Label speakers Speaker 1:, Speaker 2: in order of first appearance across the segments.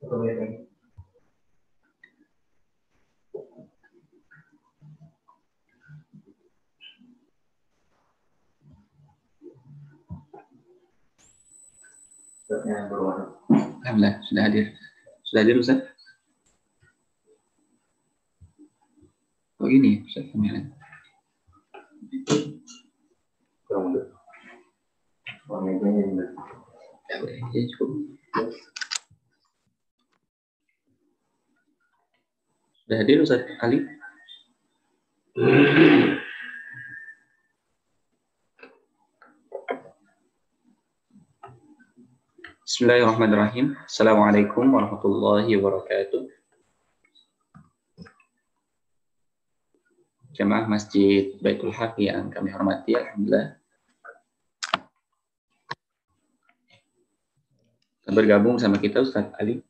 Speaker 1: Alhamdulillah, sudah hadir. Sudah hadir, Ustaz? Oh ini, Ustaz Kamil. Ya, cukup. Sudah hadir, Ustaz Ali? Bismillahirrahmanirrahim. Assalamualaikum warahmatullahi wabarakatuh. Jamaah Masjid Baitul Haq yang kami hormati, alhamdulillah. Bergabung sama kita Ustaz Ali.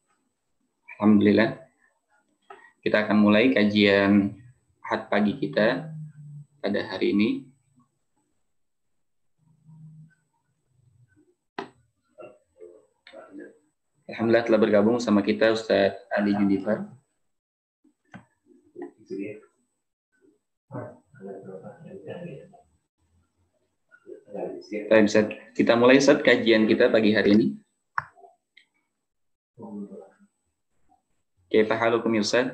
Speaker 1: Alhamdulillah. Kita akan mulai kajian Ahad pagi kita pada hari ini. Alhamdulillah telah bergabung sama kita Ustaz Ali Junifar. Kita mulai Ustaz kajian kita pagi hari ini. Kaifa halukum ya Ustaz?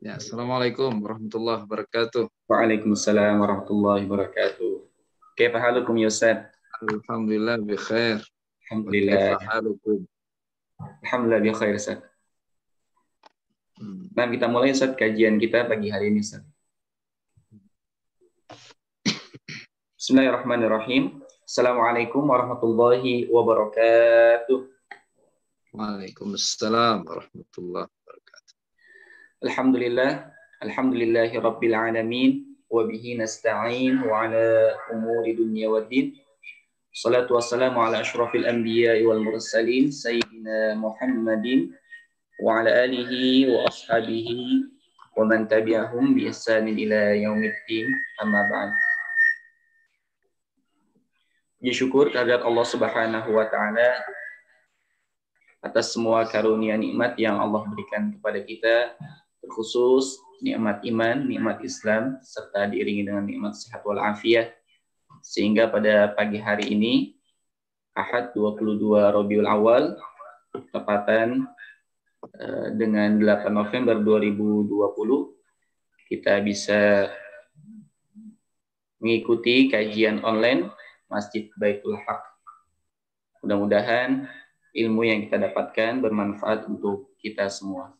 Speaker 2: Ya, Assalamualaikum warahmatullahi wabarakatuh.
Speaker 1: Waalaikumsalam warahmatullahi wabarakatuh. Kaifa halukum ya Ustaz?
Speaker 2: Alhamdulillah bi khair.
Speaker 1: Alhamdulillah.
Speaker 2: Kaifa halukum?
Speaker 1: Alhamdulillah bi khair Ustaz. Nah, kita mulai Ustaz kajian kita pagi hari ini Ustaz. Bismillahirrahmanirrahim. Assalamualaikum warahmatullahi wabarakatuh.
Speaker 2: Waalaikumsalam warahmatullahi wabarakatuh.
Speaker 1: Alhamdulillahi rabbil alamin wa bihi nasta'in wa ala umuri dunya waddin. Salatu wassalamu ala asyrafil anbiya'i wal mursalin sayyidina Muhammadin wa ala alihi wa ashabihi wa man tabi'ahum bi ihsanin ila yaumiddin, amma ba'd. Syukur kehadirat Allah Subhanahu wa taala atas semua karunia nikmat yang Allah berikan kepada kita, terkhusus nikmat iman, nikmat Islam, serta diiringi dengan nikmat sehat wal afiat, sehingga pada pagi hari ini Ahad 22 Rabiul Awal tepatan dengan 8 November 2020 kita bisa mengikuti kajian online Masjid Baitul Haq. Mudah-mudahan ilmu yang kita dapatkan bermanfaat untuk kita semua.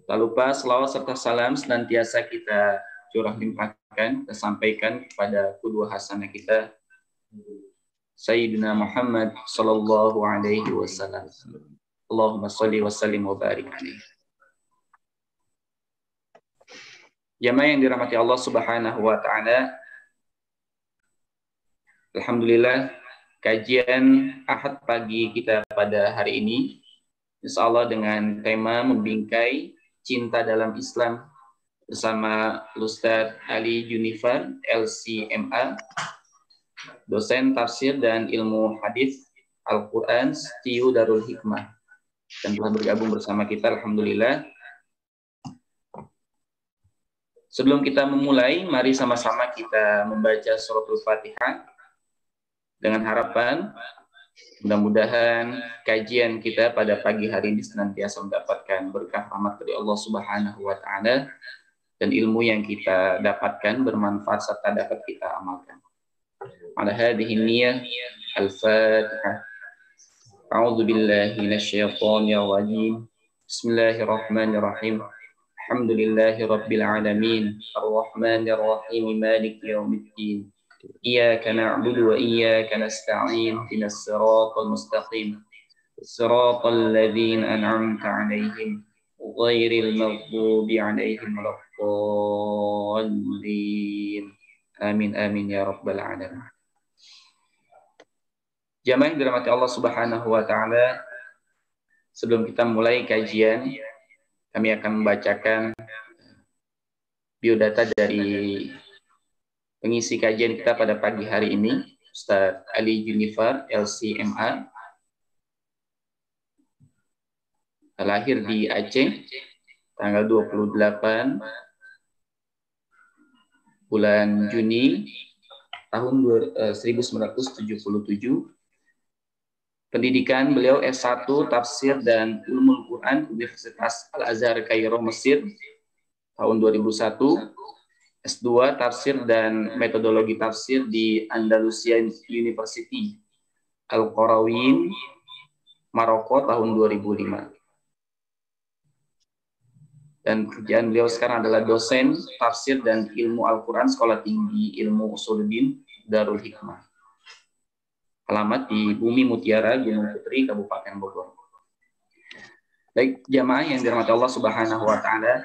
Speaker 1: Tak lupa selawat serta salam senantiasa kita curah limpahkan, kita sampaikan kepada qudwah hasanah kita Sayyidina Muhammad sallallahu alaihi wasallam. Allahumma shalli wa sallim wa barik alaihi. Jamaah yang dirahmati Allah Subhanahu wa taala, alhamdulillah kajian Ahad pagi kita pada hari ini insyaallah dengan tema membingkai cinta dalam Islam bersama Ustaz Ali Junifar LCMA, dosen tafsir dan ilmu hadis Al-Quran STIU Darul Hikmah, dan telah bergabung bersama kita alhamdulillah. Sebelum kita memulai, mari sama-sama kita membaca suratul Fatihah dengan harapan mudah-mudahan kajian kita pada pagi hari ini senantiasa mendapatkan berkah rahmat dari Allah Subhanahu wa taala dan ilmu yang kita dapatkan bermanfaat serta dapat kita amalkan. Ala hadhihi niyyah al-Fatihah. A'udzu billahi minasyaitonir rajim. Bismillahirrahmanirrahim. Alhamdulillahi rabbil alamin. Arrahmanir rahim. Maliki yaumiddin. إياك نعبد وإياك نستعين اهدنا الصراط المستقيم صراط الذين أنعمت عليهم غير المغضوب عليهم ولا الضالين آمين آمين يا رب العالمين. Jamaah yang dirahmati Allah Subhanahu wa taala, sebelum kita mulai kajian, kami akan membacakan biodata dari pengisi kajian kita pada pagi hari ini, Ustaz Ali Junifar LCMA. lahir di Aceh tanggal 28 bulan Juni tahun 1977. Pendidikan beliau S1 Tafsir dan Ulumul Quran Universitas Al-Azhar Kairo, Mesir tahun 2001. S2 Tafsir dan Metodologi Tafsir di Andalusia University Al-Qarawiyyin, Maroko tahun 2005. Dan pekerjaan beliau sekarang adalah dosen tafsir dan ilmu Al-Quran Sekolah Tinggi Ilmu Usuluddin Darul Hikmah. Alamat di Bumi Mutiara, Gunung Putri, Kabupaten Bogor. Baik jamaah yang dirahmati Allah Subhanahu wa Ta'ala,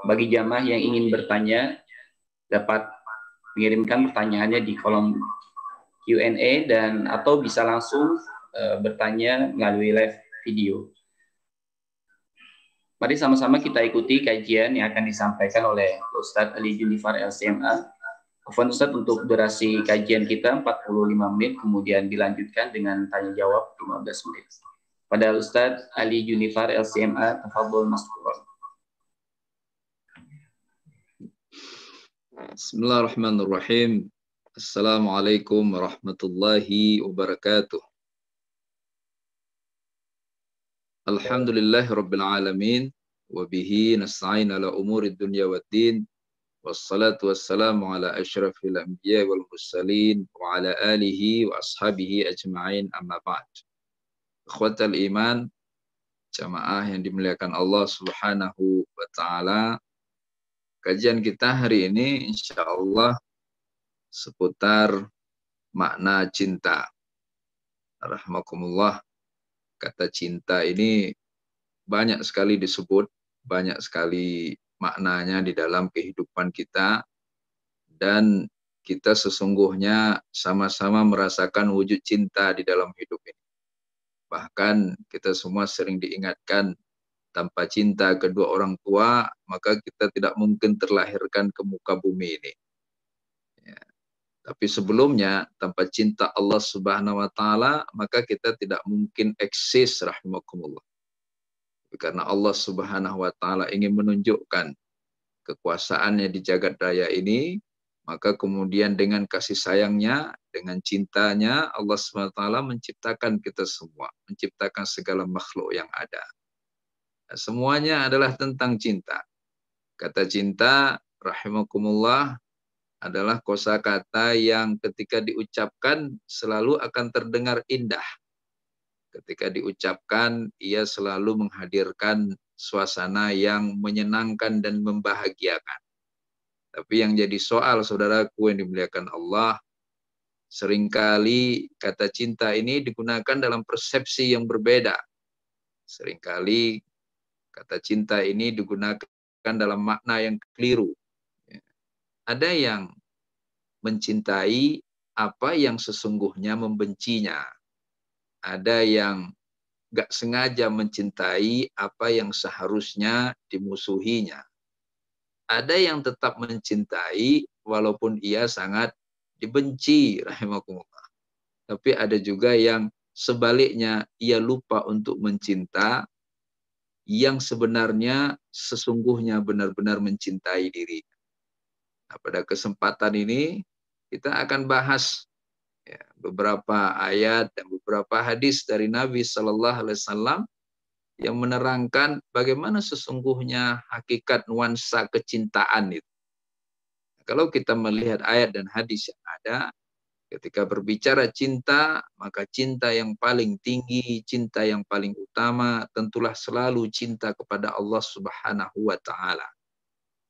Speaker 1: bagi jamaah yang ingin bertanya dapat mengirimkan pertanyaannya di kolom Q&A dan atau bisa langsung bertanya melalui live video. Mari sama-sama kita ikuti kajian yang akan disampaikan oleh Ustadz Ali Junifar LCMA. Afwan Ustadz, untuk durasi kajian kita 45 menit, kemudian dilanjutkan dengan tanya jawab 15 menit. Pada Ustadz Ali Junifar LCMA, tafadhol maskuron.
Speaker 2: Bismillahirrahmanirrahim. Assalamualaikum warahmatullahi wabarakatuh. Alhamdulillahirabbil alamin wa bihi nasta'in ala umurid dunya waddin. Wassalatu wassalamu ala asyrafil anbiya wal mursalin wa ala alihi wa ashabihi ajma'in, amma ba'd. Ikhwatal iman, jamaah yang dimuliakan Allah Subhanahu wa taala. Kajian kita hari ini insyaallah seputar makna cinta. Rahmakumullah. Kata cinta ini banyak sekali disebut, banyak sekali maknanya di dalam kehidupan kita, dan kita sesungguhnya sama-sama merasakan wujud cinta di dalam hidup ini. Bahkan kita semua sering diingatkan, tanpa cinta kedua orang tua, maka kita tidak mungkin terlahirkan ke muka bumi ini. Ya. Tapi sebelumnya, tanpa cinta Allah Subhanahu wa Ta'ala, maka kita tidak mungkin eksis, rahimakumullah. Karena Allah Subhanahu wa Ta'ala ingin menunjukkan kekuasaannya di jagat raya ini, maka kemudian dengan kasih sayangnya, dengan cintanya, Allah Subhanahu wa Ta'ala menciptakan kita semua, menciptakan segala makhluk yang ada. Nah, semuanya adalah tentang cinta. Kata cinta, rahimakumullah, adalah kosakata yang ketika diucapkan selalu akan terdengar indah. Ketika diucapkan, ia selalu menghadirkan suasana yang menyenangkan dan membahagiakan. Tapi yang jadi soal, saudaraku yang dimuliakan Allah, seringkali kata cinta ini digunakan dalam persepsi yang berbeda. Seringkali kata cinta ini digunakan dalam makna yang keliru. Ada yang mencintai apa yang sesungguhnya membencinya. Ada yang gak sengaja mencintai apa yang seharusnya dimusuhinya. Ada yang tetap mencintai walaupun ia sangat dibenci, rahimakumullah. Tapi ada juga yang sebaliknya, ia lupa untuk mencinta yang sebenarnya sesungguhnya benar-benar mencintai diri. Nah, pada kesempatan ini kita akan bahas beberapa ayat dan beberapa hadis dari Nabi Sallallahu Alaihi Wasallam yang menerangkan bagaimana sesungguhnya hakikat nuansa kecintaan itu. Nah, kalau kita melihat ayat dan hadis yang ada, ketika berbicara cinta, maka cinta yang paling tinggi, cinta yang paling utama, tentulah selalu cinta kepada Allah Subhanahu wa Ta'ala.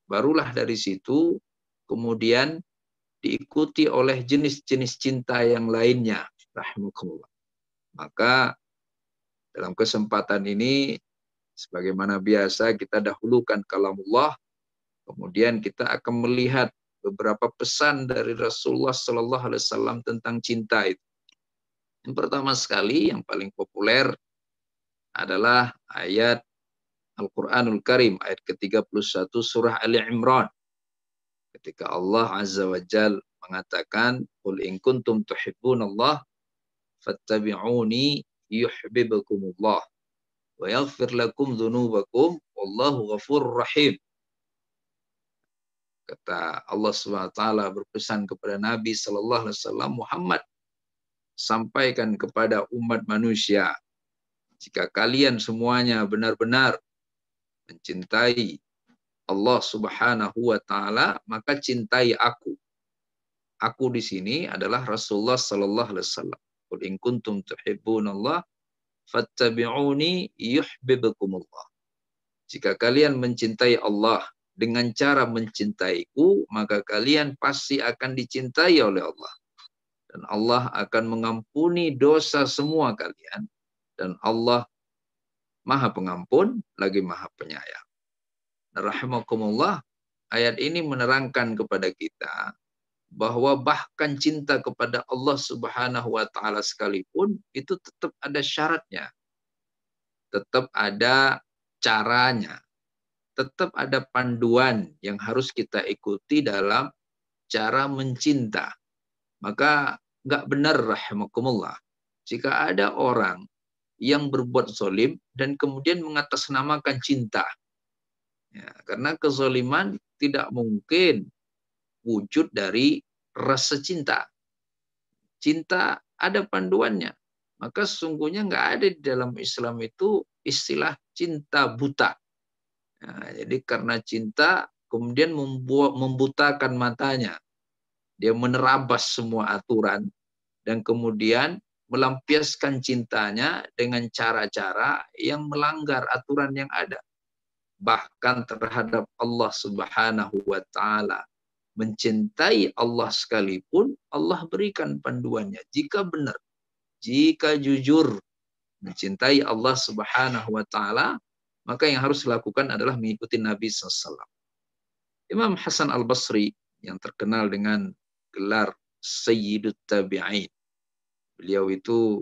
Speaker 2: Barulah dari situ kemudian diikuti oleh jenis-jenis cinta yang lainnya, rahimakumullah. Maka dalam kesempatan ini, sebagaimana biasa kita dahulukan kalamullah, kemudian kita akan melihat beberapa pesan dari Rasulullah Sallallahu Alaihi Wasallam tentang cinta itu. Yang pertama sekali, yang paling populer adalah ayat Al-Quranul Karim, ayat ke-31 surah Ali Imran. Ketika Allah Azza wa Jal mengatakan, "Qul in kuntum tuhibbunallah fattabi'uni yuhibbukumullah wa yaghfir lakum dzunubakum wallahu ghafurur rahim. Kata Allah Subhanahu wa taala berpesan kepada Nabi sallallahu alaihi wasallam, Muhammad, sampaikan kepada umat manusia, jika kalian semuanya benar-benar mencintai Allah Subhanahu wa taala, maka cintai aku. Aku di sini adalah Rasulullah sallallahu alaihi wasallam. Qul in kuntum tuhibbunallah fattabi'uni yuhibbukumullah. Jika kalian mencintai Allah dengan cara mencintaiku, maka kalian pasti akan dicintai oleh Allah. Dan Allah akan mengampuni dosa semua kalian. Dan Allah Maha Pengampun lagi Maha Penyayang. Rahimakumullah, ayat ini menerangkan kepada kita bahwa bahkan cinta kepada Allah Subhanahu wa taala sekalipun itu tetap ada syaratnya. Tetap ada caranya. Tetap ada panduan yang harus kita ikuti dalam cara mencinta. Maka nggak benar, rahimakumullah, jika ada orang yang berbuat zalim dan kemudian mengatasnamakan cinta. Ya, karena kezaliman tidak mungkin wujud dari rasa cinta. Cinta ada panduannya. Maka sesungguhnya nggak ada di dalam Islam itu istilah cinta buta. Nah, jadi karena cinta kemudian membutakan matanya. Dia menerabas semua aturan dan kemudian melampiaskan cintanya dengan cara-cara yang melanggar aturan yang ada. Bahkan terhadap Allah Subhanahu wa taala. Mencintai Allah sekalipun Allah berikan panduannya. Jika benar, jika jujur mencintai Allah Subhanahu wa taala, maka yang harus dilakukan adalah mengikuti Nabi SAW. Imam Hasan Al-Basri yang terkenal dengan gelar Sayyidut Tabi'in. Beliau itu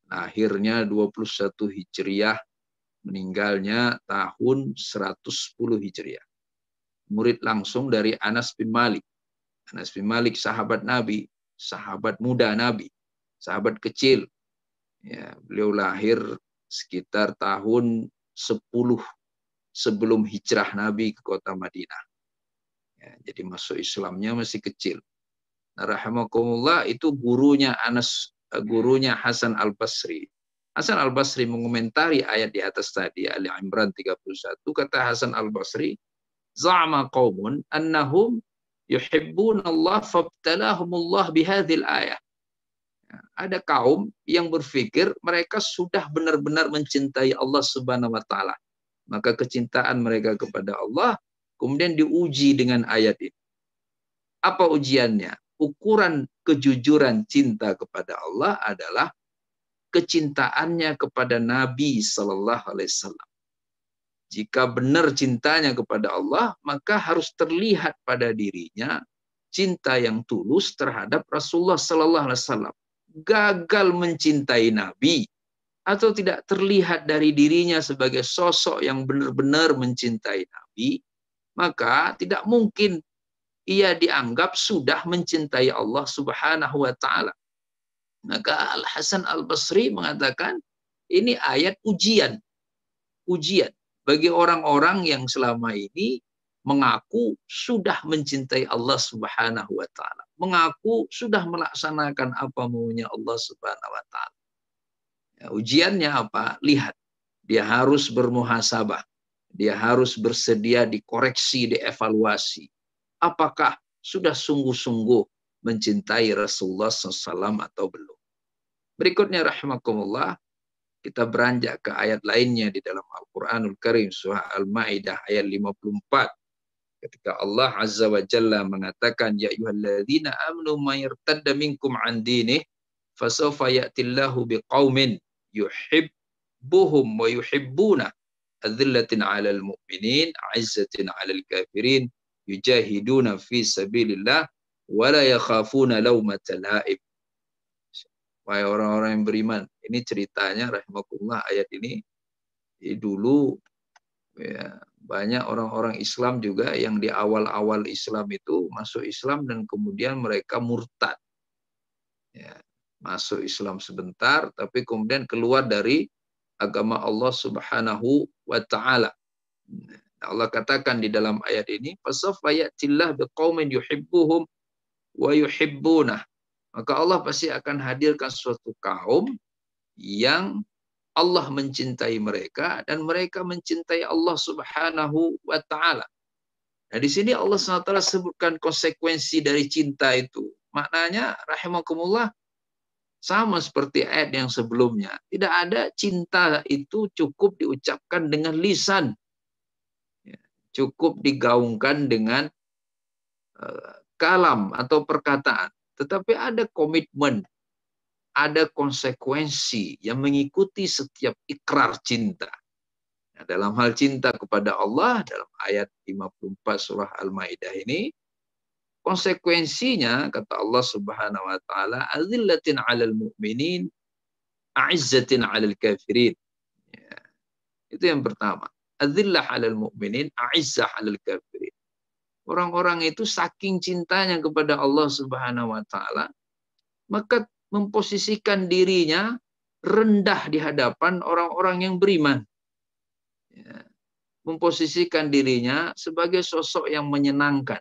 Speaker 2: lahirnya 21 Hijriah, meninggalnya tahun 110 Hijriah. Murid langsung dari Anas bin Malik. Anas bin Malik sahabat Nabi, sahabat muda Nabi, sahabat kecil. Ya, beliau lahir sekitar tahun 10 sebelum hijrah Nabi ke kota Madinah. Ya, jadi masuk Islamnya masih kecil. Nah, rahimakumullah, itu gurunya gurunya Hasan Al-Basri. Hasan Al-Basri mengomentari ayat di atas tadi, Ali Imran 31, kata Hasan Al-Basri, za'ama qaumun annahum yuhibbunallah fabtalahumullah bihadhil ayah. Ada kaum yang berpikir mereka sudah benar-benar mencintai Allah Subhanahu wa taala. Maka kecintaan mereka kepada Allah kemudian diuji dengan ayat ini. Apa ujiannya? Ukuran kejujuran cinta kepada Allah adalah kecintaannya kepada Nabi sallallahu alaihi wasallam. Jika benar cintanya kepada Allah, maka harus terlihat pada dirinya cinta yang tulus terhadap Rasulullah sallallahu alaihi wasallam. Gagal mencintai Nabi atau tidak terlihat dari dirinya sebagai sosok yang benar-benar mencintai Nabi, maka tidak mungkin ia dianggap sudah mencintai Allah Subhanahu wa taala. Maka Al-Hasan Al-Basri mengatakan ini ayat ujian. Ujian bagi orang-orang yang selama ini mengaku sudah mencintai Allah Subhanahu wa taala, mengaku sudah melaksanakan apa maunya Allah Subhanahu wa taala. Ya, ujiannya apa? Lihat, dia harus bermuhasabah. Dia harus bersedia dikoreksi, dievaluasi. Apakah sudah sungguh-sungguh mencintai Rasulullah SAW atau belum? Berikutnya rahimakumullah, kita beranjak ke ayat lainnya di dalam Al-Quranul Karim, surah Al-Ma'idah ayat 54. Ketika Allah Azza wa Jalla mengatakan, ya ayyuhalladzina amanu may yartadda minkum an dinih fasawfa ya'tillahu biqaumin yuhibbuhum wa yuhibbuna adzillatin 'alal mu'minin 'izzatin 'alal kafirin yujahiduna fi sabilillah wa la yakhafuna lawmata la'ib. Wahai orang-orang yang beriman, ini ceritanya rahimakumullah ayat ini dulu ya, banyak orang-orang Islam juga yang di awal-awal Islam itu masuk Islam dan kemudian mereka murtad. Ya, masuk Islam sebentar, tapi kemudian keluar dari agama Allah Subhanahu wa taala. Allah katakan di dalam ayat ini, fasawfa ya'tillah biqaumin yuhibbuhum wa yuhibbunah. Maka Allah pasti akan hadirkan suatu kaum yang Allah mencintai mereka dan mereka mencintai Allah Subhanahu wa taala. Nah, di sini Allah SWT sebutkan konsekuensi dari cinta itu. Maknanya rahimakumullah sama seperti ayat yang sebelumnya. Tidak ada cinta itu cukup diucapkan dengan lisan. Cukup digaungkan dengan kalam atau perkataan. Tetapi ada komitmen, ada konsekuensi yang mengikuti setiap ikrar cinta. Nah, dalam hal cinta kepada Allah, dalam ayat 54 surah Al-Maidah ini, konsekuensinya, kata Allah Subhanahu wa taala, azillatin 'alal mu'minin, a'izzatin 'alal kafirin. Ya, itu yang pertama. Azillah 'alal mu'minin, a'izzah 'alal kafirin. Orang-orang itu saking cintanya kepada Allah Subhanahu wa taala, maka memposisikan dirinya rendah di hadapan orang-orang yang beriman. Ya. Memposisikan dirinya sebagai sosok yang menyenangkan.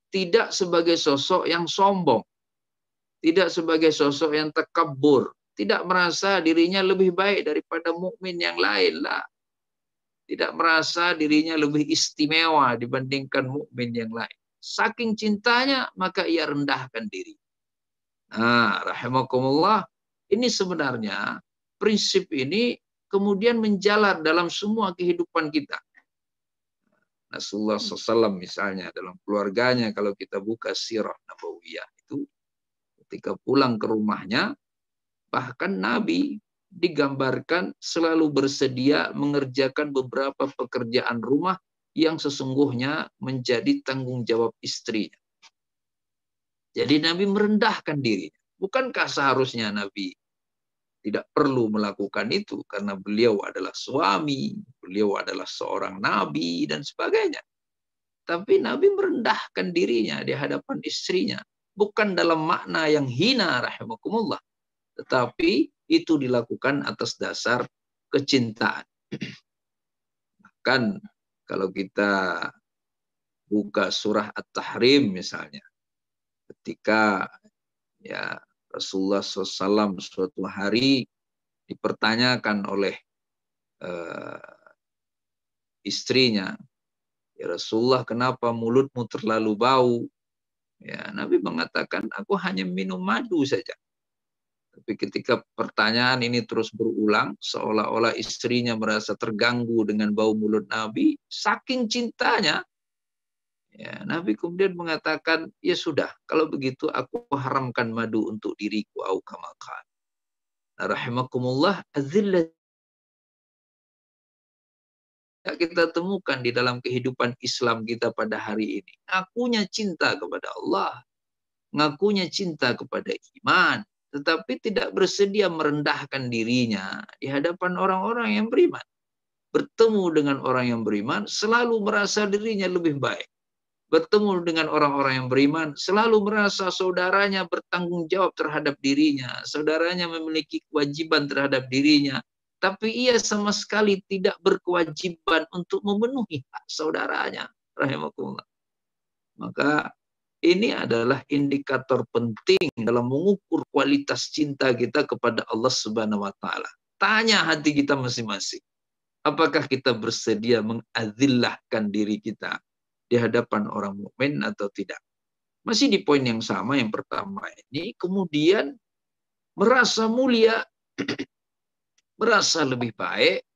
Speaker 2: Tidak sebagai sosok yang sombong. Tidak sebagai sosok yang takabur. Tidak merasa dirinya lebih baik daripada mukmin yang lain lah. Tidak merasa dirinya lebih istimewa dibandingkan mukmin yang lain. Saking cintanya, maka ia rendahkan diri. Nah, rahimakumullah, ini sebenarnya prinsip ini kemudian menjalar dalam semua kehidupan kita. Rasulullah SAW misalnya dalam keluarganya, kalau kita buka sirah nabawiyah itu, ketika pulang ke rumahnya, bahkan Nabi digambarkan selalu bersedia mengerjakan beberapa pekerjaan rumah yang sesungguhnya menjadi tanggung jawab istrinya. Jadi Nabi merendahkan dirinya. Bukankah seharusnya Nabi tidak perlu melakukan itu karena beliau adalah suami, beliau adalah seorang nabi dan sebagainya. Tapi Nabi merendahkan dirinya di hadapan istrinya. Bukan dalam makna yang hina rahimakumullah. Tetapi itu dilakukan atas dasar kecintaan. Bahkan kalau kita buka surah At-Tahrim misalnya, ketika ya Rasulullah SAW suatu hari dipertanyakan oleh istrinya, ya Rasulullah, kenapa mulutmu terlalu bau? Ya, Nabi mengatakan, aku hanya minum madu saja. Tapi ketika pertanyaan ini terus berulang, seolah-olah istrinya merasa terganggu dengan bau mulut Nabi, saking cintanya, ya, Nabi kemudian mengatakan, ya sudah, kalau begitu aku haramkan madu untuk diriku, au kama qala. Rahimakumullah, azillah kita temukan di dalam kehidupan Islam kita pada hari ini. Ngakunya cinta kepada Allah, ngakunya cinta kepada iman, tetapi tidak bersedia merendahkan dirinya di hadapan orang-orang yang beriman. Bertemu dengan orang yang beriman, selalu merasa dirinya lebih baik. Bertemu dengan orang-orang yang beriman, selalu merasa saudaranya bertanggung jawab terhadap dirinya, saudaranya memiliki kewajiban terhadap dirinya, tapi ia sama sekali tidak berkewajiban untuk memenuhi hak saudaranya. Rahimakumullah. Maka ini adalah indikator penting dalam mengukur kualitas cinta kita kepada Allah Subhanahu wa taala. Tanya hati kita masing-masing. Apakah kita bersedia mengazillahkan diri kita di hadapan orang mukmin atau tidak? Masih di poin yang sama yang pertama ini, kemudian merasa mulia, merasa lebih baik,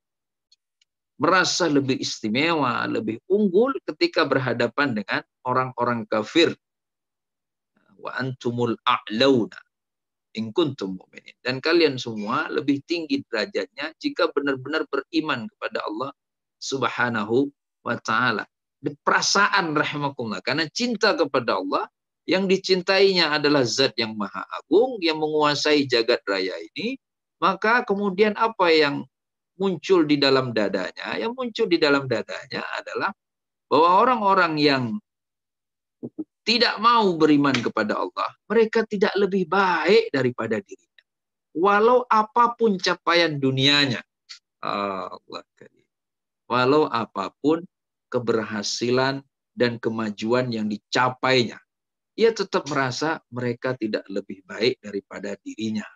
Speaker 2: merasa lebih istimewa, lebih unggul ketika berhadapan dengan orang-orang kafir. Wa antumul a'launa in kuntum mu'minin. Dan kalian semua lebih tinggi derajatnya jika benar-benar beriman kepada Allah Subhanahu wa taala. Perasaan rahimakumullah, karena cinta kepada Allah, yang dicintainya adalah zat yang maha agung yang menguasai jagat raya ini, maka kemudian apa yang muncul di dalam dadanya? Yang muncul di dalam dadanya adalah bahwa orang-orang yang tidak mau beriman kepada Allah, mereka tidak lebih baik daripada dirinya. walau apapun capaian dunianya. Allah karim. Walau apapun keberhasilan dan kemajuan yang dicapainya, ia tetap merasa mereka tidak lebih baik daripada dirinya.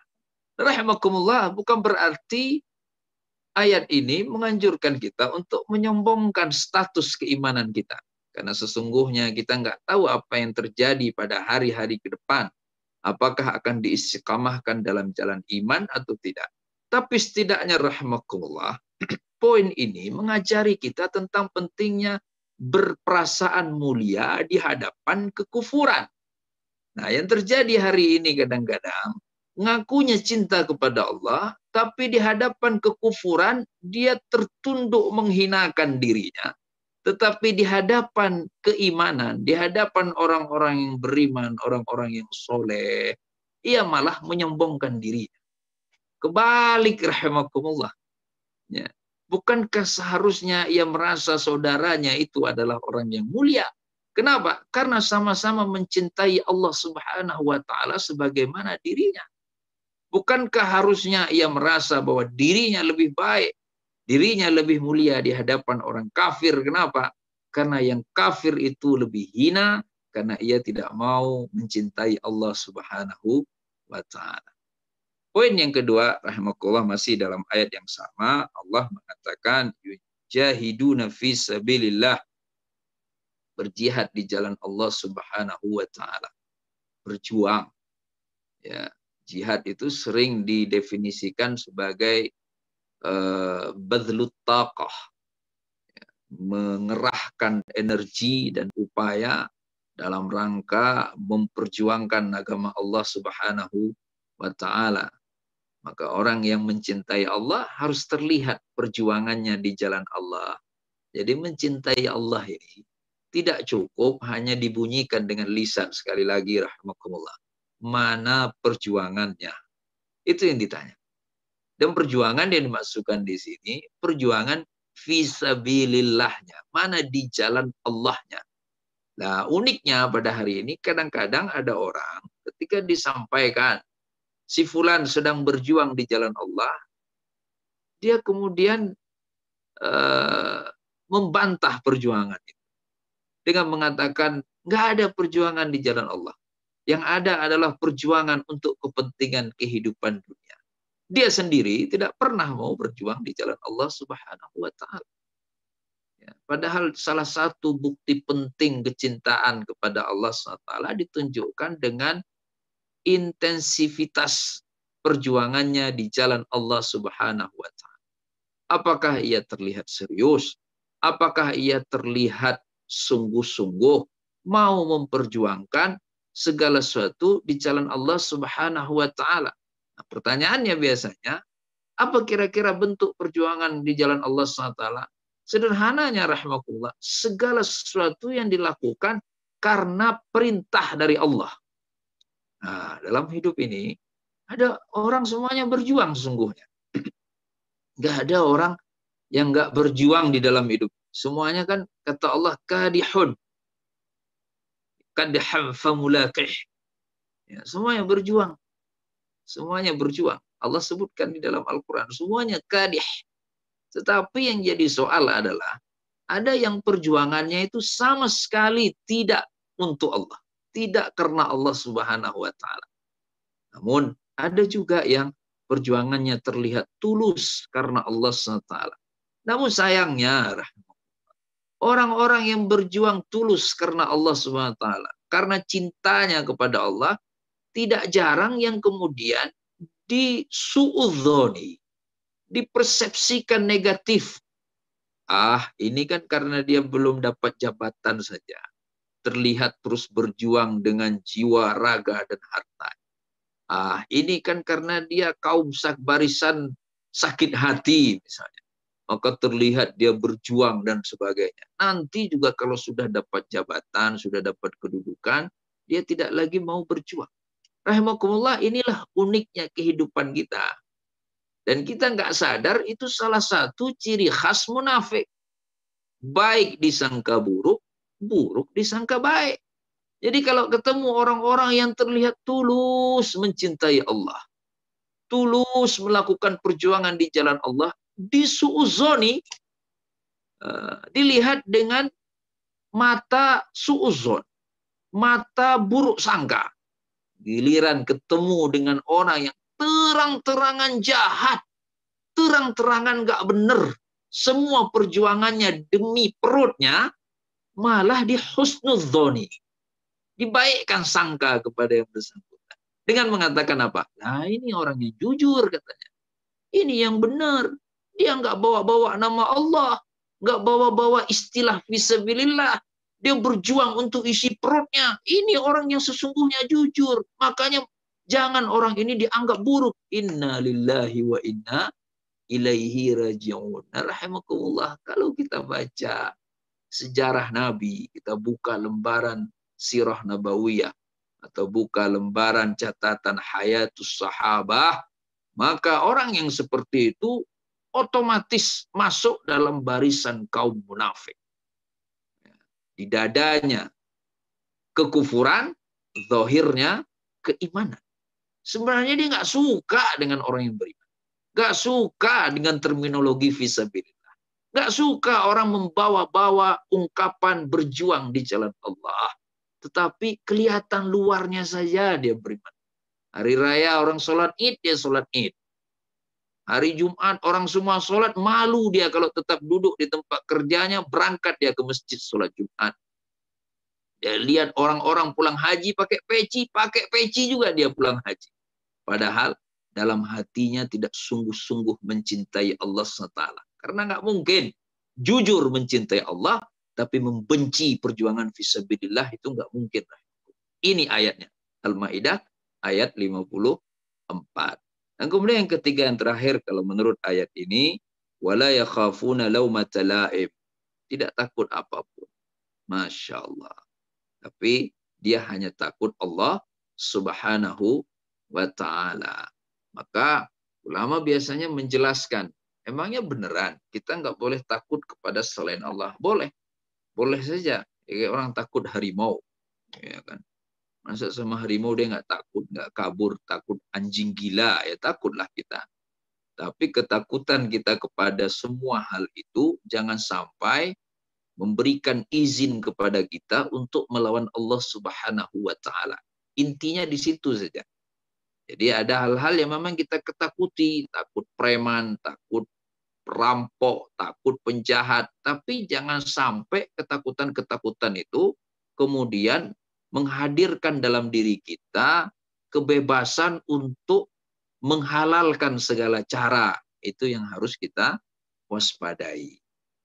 Speaker 2: Rahimakumullah, bukan berarti ayat ini menganjurkan kita untuk menyombongkan status keimanan kita. Karena sesungguhnya kita nggak tahu apa yang terjadi pada hari-hari ke depan. Apakah akan diistiqamahkan dalam jalan iman atau tidak. Tapi setidaknya rahimakumullah, poin ini mengajari kita tentang pentingnya berperasaan mulia di hadapan kekufuran. Nah, yang terjadi hari ini kadang-kadang ngakunya cinta kepada Allah, tapi di hadapan kekufuran dia tertunduk menghinakan dirinya. Tetapi di hadapan keimanan, di hadapan orang-orang yang beriman, orang-orang yang soleh, ia malah menyombongkan dirinya. Kebalik rahimakumullah. Ya. Bukankah seharusnya ia merasa saudaranya itu adalah orang yang mulia? Kenapa? Karena sama-sama mencintai Allah Subhanahu wa Ta'ala sebagaimana dirinya. Bukankah harusnya ia merasa bahwa dirinya lebih baik, dirinya lebih mulia di hadapan orang kafir? Kenapa? Karena yang kafir itu lebih hina, karena ia tidak mau mencintai Allah Subhanahu wa Ta'ala. Poin yang kedua, rahimakumullah, masih dalam ayat yang sama, Allah mengatakan, yujahiduna fi sabilillah, berjihad di jalan Allah Subhanahu wa Ta'ala. Berjuang. Ya, jihad itu sering didefinisikan sebagai badlut taqah, mengerahkan energi dan upaya dalam rangka memperjuangkan agama Allah Subhanahu wa Ta'ala. Maka orang yang mencintai Allah harus terlihat perjuangannya di jalan Allah. Jadi mencintai Allah ini tidak cukup hanya dibunyikan dengan lisan. Sekali lagi rahimakumullah. Mana perjuangannya? Itu yang ditanya. Dan perjuangan yang dimasukkan di sini, perjuangan fisabilillahnya. Mana di jalan Allahnya. Nah, uniknya pada hari ini kadang-kadang ada orang ketika disampaikan si fulan sedang berjuang di jalan Allah, dia kemudian membantah perjuangan itu dengan mengatakan nggak ada perjuangan di jalan Allah. Yang ada adalah perjuangan untuk kepentingan kehidupan dunia. Dia sendiri tidak pernah mau berjuang di jalan Allah Subhanahu wa Ta'ala. Ya, padahal salah satu bukti penting kecintaan kepada Allah SWT ditunjukkan dengan intensivitas perjuangannya di jalan Allah Subhanahu wa Ta'ala. Apakah ia terlihat serius? Apakah ia terlihat sungguh-sungguh mau memperjuangkan segala sesuatu di jalan Allah Subhanahu wa Ta'ala? Nah, pertanyaannya biasanya, apa kira-kira bentuk perjuangan di jalan Allah SWT? Sederhananya rahmatullah, segala sesuatu yang dilakukan karena perintah dari Allah. Nah, dalam hidup ini ada orang semuanya berjuang sesungguhnya. Gak ada orang yang gak berjuang di dalam hidup. Semuanya kan kata Allah kadihun. Kadiham famulaqih. Ya, semuanya berjuang. Semuanya berjuang. Allah sebutkan di dalam Al-Quran. Semuanya kadih. Tetapi yang jadi soal adalah ada yang perjuangannya itu sama sekali tidak untuk Allah. Tidak karena Allah Subhanahu wa Ta'ala. Namun ada juga yang perjuangannya terlihat tulus karena Allah SWT. Namun sayangnya orang-orang yang berjuang tulus karena Allah Subhanahu wa Ta'ala, karena cintanya kepada Allah, tidak jarang yang kemudian disuudzoni, dipersepsikan negatif. Ini kan karena dia belum dapat jabatan saja. Terlihat terus berjuang dengan jiwa, raga, dan harta. Ini kan karena dia kaum barisan sakit hati misalnya. Maka terlihat dia berjuang dan sebagainya. Nanti juga kalau sudah dapat jabatan, sudah dapat kedudukan, dia tidak lagi mau berjuang. Rahimakumullah, inilah uniknya kehidupan kita. Dan kita nggak sadar itu salah satu ciri khas munafik. Baik disangka buruk, buruk disangka baik. Jadi kalau ketemu orang-orang yang terlihat tulus mencintai Allah, tulus melakukan perjuangan di jalan Allah, disuuzoni, dilihat dengan mata suuzon, mata buruk sangka. Giliran ketemu dengan orang yang terang-terangan jahat, terang-terangan gak bener, semua perjuangannya demi perutnya, malah dihusnudzoni, dibaikkan sangka kepada yang bersangkutan. Dengan mengatakan apa? Nah, ini orang yang jujur katanya. Ini yang benar. Dia nggak bawa-bawa nama Allah, nggak bawa-bawa istilah fisabilillah. Dia berjuang untuk isi perutnya. Ini orang yang sesungguhnya jujur. Makanya jangan orang ini dianggap buruk. Inna lillahi wa inna ilaihi raji'un. Rahimakumullah. Kalau kita baca sejarah Nabi, kita buka lembaran sirah nabawiyah atau buka lembaran catatan hayatus sahabah, maka orang yang seperti itu otomatis masuk dalam barisan kaum munafik. Di dadanya kekufuran, zahirnya keimanan. Sebenarnya dia nggak suka dengan orang yang beriman, nggak suka dengan terminologi fisabilillah, nggak suka orang membawa-bawa ungkapan berjuang di jalan Allah, tetapi kelihatan luarnya saja dia beriman. Hari raya orang sholat id, dia sholat id. Hari Jumat orang semua sholat, malu dia kalau tetap duduk di tempat kerjanya, berangkat dia ke masjid sholat Jumat. Dia lihat orang-orang pulang haji pakai peci juga dia pulang haji. Padahal dalam hatinya tidak sungguh-sungguh mencintai Allah SWT. Karena nggak mungkin jujur mencintai Allah, tapi membenci perjuangan fisabilillah, itu nggak mungkin. Ini ayatnya. Al-Maidah ayat 54. Dan kemudian yang ketiga, yang terakhir, kalau menurut ayat ini, wala yakhafuna laumata laim. Tidak takut apapun. Masya Allah. Tapi dia hanya takut Allah Subhanahu wa ta'ala. Maka ulama biasanya menjelaskan, emangnya beneran kita nggak boleh takut kepada selain Allah? Boleh. Boleh saja. Kayak orang takut harimau. Ya kan? Masa sama harimau dia nggak takut, nggak kabur, takut anjing gila, ya takutlah kita. Tapi ketakutan kita kepada semua hal itu jangan sampai memberikan izin kepada kita untuk melawan Allah Subhanahu wa ta'ala. Intinya di situ saja. Jadi ada hal-hal yang memang kita ketakuti, takut preman, takut perampok, takut penjahat, tapi jangan sampai ketakutan-ketakutan itu kemudian menghadirkan dalam diri kita kebebasan untuk menghalalkan segala cara. Itu yang harus kita waspadai.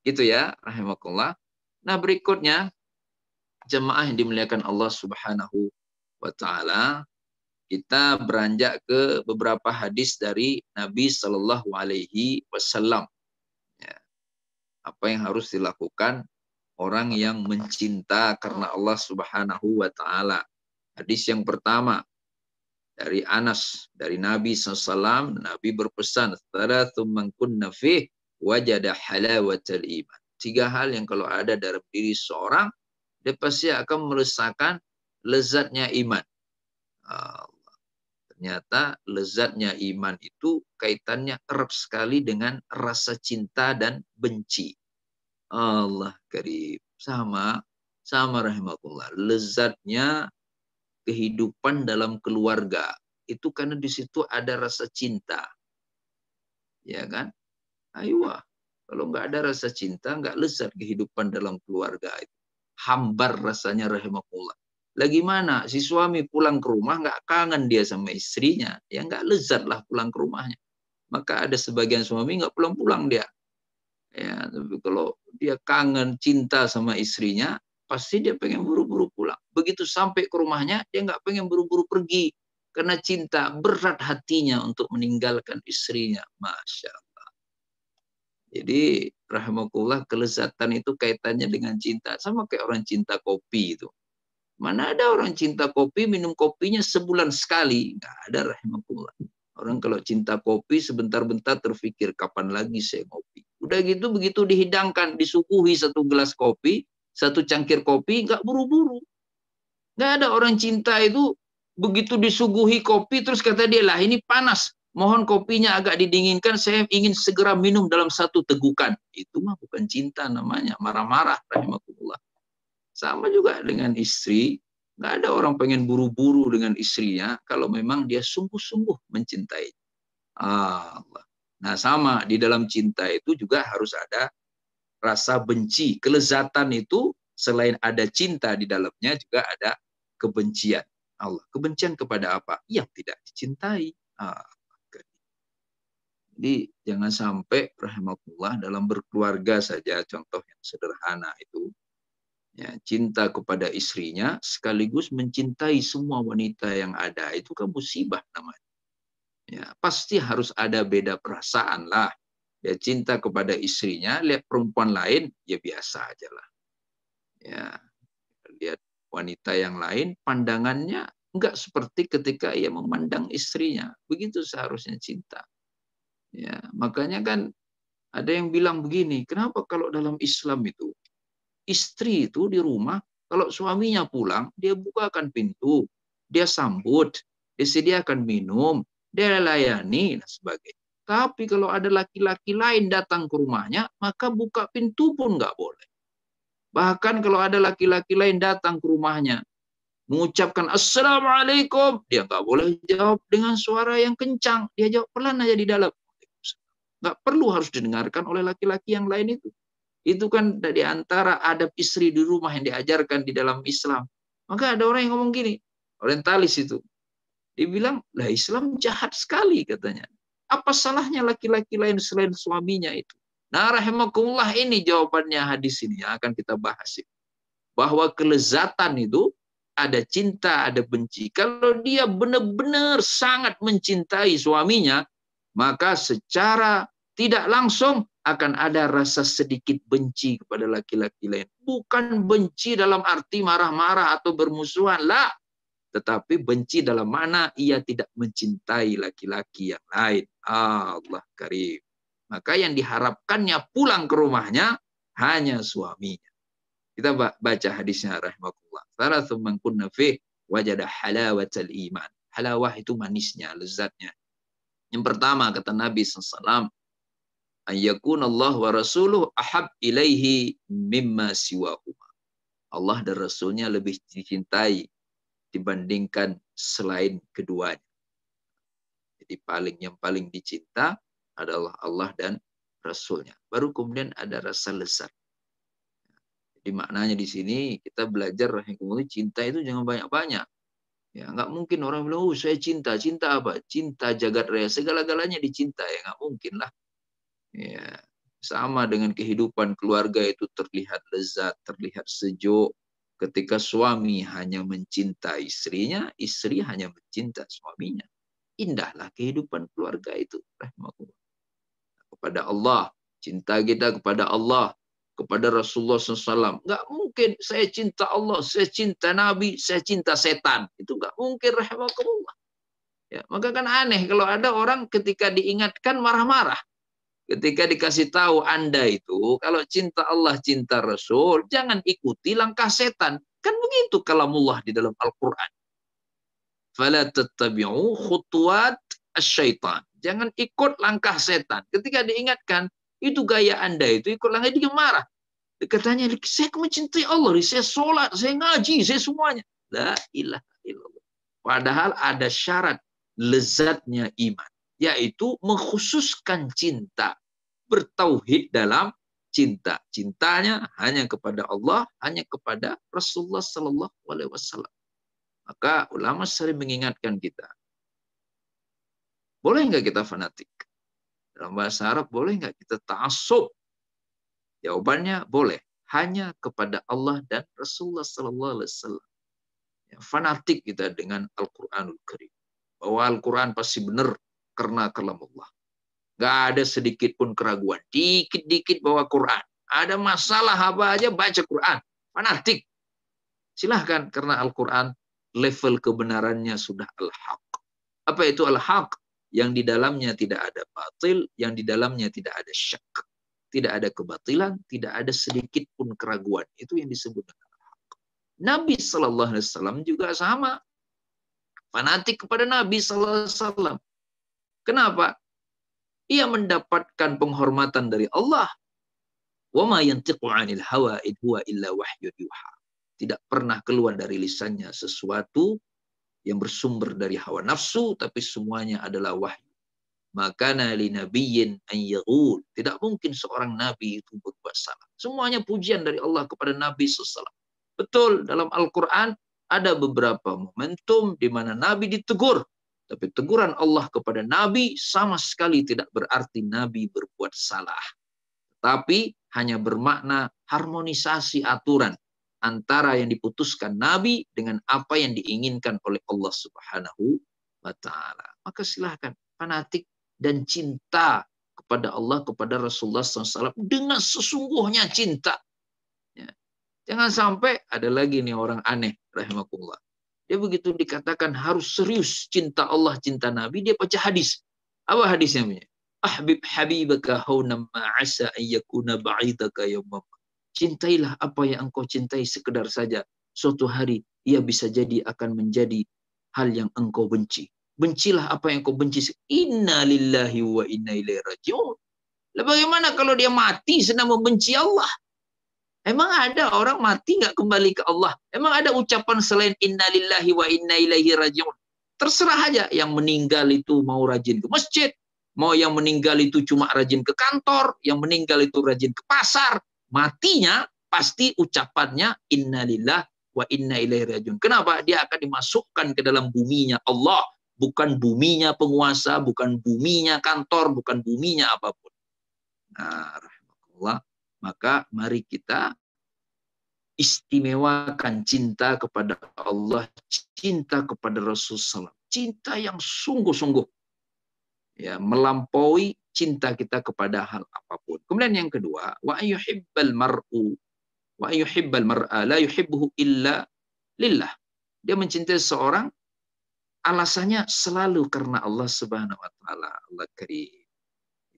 Speaker 2: Gitu ya, rahimakumullah. Nah, berikutnya, jemaah yang dimuliakan Allah Subhanahu wa ta'ala, kita beranjak ke beberapa hadis dari Nabi Sallallahu Alaihi Wasallam. Ya. Apa yang harus dilakukan orang yang mencinta karena Allah Subhanahu wa ta'ala. Hadis yang pertama dari Anas, dari Nabi SAW, Nabi berpesan, "Thalatsun man kunna fih wajada halawatal iman." 3 hal yang kalau ada dalam diri seorang, dia pasti akan merasakan lezatnya iman. Ternyata lezatnya iman itu kaitannya erat sekali dengan rasa cinta dan benci. Allah karim. Sama rahimakumullah. Lezatnya kehidupan dalam keluarga. Itu karena di situ ada rasa cinta. Ya kan? Ayo. Kalau nggak ada rasa cinta, nggak lezat kehidupan dalam keluarga itu. Hambar rasanya rahimakumullah. Lagi mana? Si suami pulang ke rumah nggak kangen dia sama istrinya. Ya nggak lezat lah pulang ke rumahnya. Maka ada sebagian suami nggak pulang-pulang dia. Ya, tapi kalau dia kangen cinta sama istrinya, pasti dia pengen buru-buru pulang. Begitu sampai ke rumahnya, dia nggak pengen buru-buru pergi. Karena cinta, berat hatinya untuk meninggalkan istrinya. Masya Allah. Jadi, rahimakumullah, kelezatan itu kaitannya dengan cinta. Sama kayak orang cinta kopi itu. Mana ada orang cinta kopi, minum kopinya sebulan sekali. Nggak ada, rahimakumullah. Orang kalau cinta kopi, sebentar-bentar terfikir, kapan lagi saya ngopi. Udah gitu, begitu dihidangkan, disuguhi 1 gelas kopi, 1 cangkir kopi, nggak buru-buru. Nggak ada orang cinta itu, begitu disuguhi kopi, terus kata dia, lah ini panas, Mohon kopinya agak didinginkan, saya ingin segera minum dalam satu tegukan. Itu mah bukan cinta namanya, marah-marah rahimakumullah. Sama juga dengan istri, nggak ada orang pengen buru-buru dengan istrinya kalau memang dia sungguh-sungguh mencintai. Allah. Nah, sama di dalam cinta itu juga harus ada rasa benci. Kelezatan itu selain ada cinta di dalamnya juga ada kebencian. Allah. Kebencian kepada apa? Yang tidak dicintai. Jadi jangan sampai rahimakumullah dalam berkeluarga saja, contoh yang sederhana itu, ya, cinta kepada istrinya sekaligus mencintai semua wanita yang ada, itu kan musibah namanya. Ya, pasti harus ada beda perasaan lah. Ya, cinta kepada istrinya, lihat perempuan lain, ya biasa aja lah. Ya, lihat wanita yang lain, pandangannya enggak seperti ketika ia memandang istrinya. Begitu seharusnya cinta. Ya, makanya kan ada yang bilang begini, kenapa kalau dalam Islam itu istri itu di rumah, kalau suaminya pulang, dia bukakan pintu, dia sambut, dia sediakan minum, dia layani, dan sebagainya. Tapi kalau ada laki-laki lain datang ke rumahnya, maka buka pintu pun nggak boleh. Bahkan kalau ada laki-laki lain datang ke rumahnya, mengucapkan Assalamualaikum, dia nggak boleh jawab dengan suara yang kencang, dia jawab pelan aja di dalam. Nggak perlu harus didengarkan oleh laki-laki yang lain itu. Itu kan dari antara adab istri di rumah yang diajarkan di dalam Islam. Maka ada orang yang ngomong gini, orientalis itu. Dia bilang, lah Islam jahat sekali katanya. Apa salahnya laki-laki lain selain suaminya itu? Nah rahimakumullah, ini jawabannya hadis ini yang akan kita bahas. Bahwa kelezatan itu ada cinta, ada benci. Kalau dia benar-benar sangat mencintai suaminya, maka secara tidak langsung akan ada rasa sedikit benci kepada laki-laki lain. Bukan benci dalam arti marah-marah atau bermusuhan, lah. Tetapi benci dalam mana ia tidak mencintai laki-laki yang lain. Allah karim. Maka yang diharapkannya pulang ke rumahnya hanya suaminya. Kita baca hadisnya rahimakumullah. Thalathu man kunna fih wajada halawatal iman. Halawah itu manisnya, lezatnya. Yang pertama kata Nabi SAW, ayyakun Allah wa rasuluh ahab ilaihi mimma siwahuma. Allah dan Rasulnya lebih dicintai dibandingkan selain keduanya. Jadi yang paling dicinta adalah Allah dan Rasulnya. Baru kemudian ada rasa lezat. Jadi maknanya di sini kita belajar rahimahullah, cinta itu jangan banyak-banyak. Ya, nggak mungkin orang bilang, oh saya cinta. Cinta apa? Cinta jagat raya. Segala-galanya dicinta. Ya nggak mungkin lah. Ya, sama dengan kehidupan keluarga itu terlihat lezat, terlihat sejuk. Ketika suami hanya mencinta istrinya, istri hanya mencinta suaminya. Indahlah kehidupan keluarga itu. Rahimahullah. Kepada Allah. Cinta kita kepada Allah. Kepada Rasulullah SAW. Nggak mungkin saya cinta Allah, saya cinta Nabi, saya cinta setan. Itu nggak mungkin rahimahullah. Ya, maka kan aneh kalau ada orang ketika diingatkan marah-marah. Ketika dikasih tahu Anda itu, kalau cinta Allah, cinta Rasul, jangan ikuti langkah setan. Kan begitu kalamullah di dalam Al-Quran. Fala tattabi'u khutuwat asyaitan. Jangan ikut langkah setan. Ketika diingatkan, itu gaya Anda itu ikut langkah, dia marah. Katanya, saya mencintai Allah, saya sholat, saya ngaji, saya semuanya. La ilaha illallah. Padahal ada syarat lezatnya iman, yaitu mengkhususkan cinta, bertauhid dalam cinta. Cintanya hanya kepada Allah, hanya kepada Rasulullah Sallallahu Alaihi Wasallam. Maka ulama sering mengingatkan kita, boleh nggak kita fanatik? Dalam bahasa Arab, boleh nggak kita ta'assub? Jawabannya boleh, hanya kepada Allah dan Rasulullah Sallallahu Alaihi Wasallam. Ya, fanatik kita dengan Al-Quranul Karim, bahwa Al-Quran pasti benar karena kalamullah. Gak ada sedikit pun keraguan, dikit-dikit bawa Quran. Ada masalah apa aja baca Quran, fanatik. Silahkan, karena Al-Quran level kebenarannya sudah al-haq. Apa itu al-haq? Yang di dalamnya tidak ada batil, yang di dalamnya tidak ada syak. Tidak ada kebatilan, tidak ada sedikit pun keraguan. Itu yang disebut dengan al-haq. Nabi Sallallahu Alaihi Wasallam juga sama. Fanatik kepada Nabi Sallallahu Alaihi Wasallam. Kenapa? Ia mendapatkan penghormatan dari Allah. Wa ma yantiqu 'anil hawa in huwa illa wahyun yuha. Tidak pernah keluar dari lisannya sesuatu yang bersumber dari hawa nafsu, tapi semuanya adalah wahyu. Maka li nabiyyin an yaghul. Tidak mungkin seorang nabi itu berbuat salah. Semuanya pujian dari Allah kepada Nabi SAW. Betul, dalam Al-Quran ada beberapa momentum di mana Nabi ditegur. Tapi teguran Allah kepada Nabi sama sekali tidak berarti Nabi berbuat salah. Tapi hanya bermakna harmonisasi aturan antara yang diputuskan Nabi dengan apa yang diinginkan oleh Allah Subhanahu wa Ta'ala. Maka silahkan fanatik dan cinta kepada Allah, kepada Rasulullah SAW dengan sesungguhnya cinta. Ya. Jangan sampai ada lagi nih orang aneh, rahimakumullah. Dia begitu dikatakan harus serius cinta Allah, cinta Nabi, dia baca hadis. Apa hadisnya? Ahbib habibaka haunam ma'asa ayyakuna ba'idaka yawmam. Cintailah apa yang engkau cintai sekedar saja. Suatu hari ia bisa jadi akan menjadi hal yang engkau benci. Bencilah apa yang engkau benci. Inna lillahi wa inna ilaihi raji'un. Lah bagaimana kalau dia mati sedang membenci Allah? Emang ada orang mati nggak kembali ke Allah? Emang ada ucapan selain inna lillahi wa inna ilaihi raji'un? Terserah aja. Yang meninggal itu mau rajin ke masjid, mau yang meninggal itu cuma rajin ke kantor, yang meninggal itu rajin ke pasar. Matinya pasti ucapannya inna lillahi wa inna ilaihi raji'un. Kenapa? Dia akan dimasukkan ke dalam buminya Allah. Bukan buminya penguasa, bukan buminya kantor, bukan buminya apapun. Nah, rahmatullah. Maka mari kita istimewakan cinta kepada Allah, cinta kepada Rasulullah, cinta yang sungguh-sungguh, ya, melampaui cinta kita kepada hal apapun. Kemudian yang kedua, wa ayyuhibbal mar'a la yuhibbuhu illa lillah. Dia mencintai seorang alasannya selalu karena Allah Subhanahu wa taala. Allah Karim.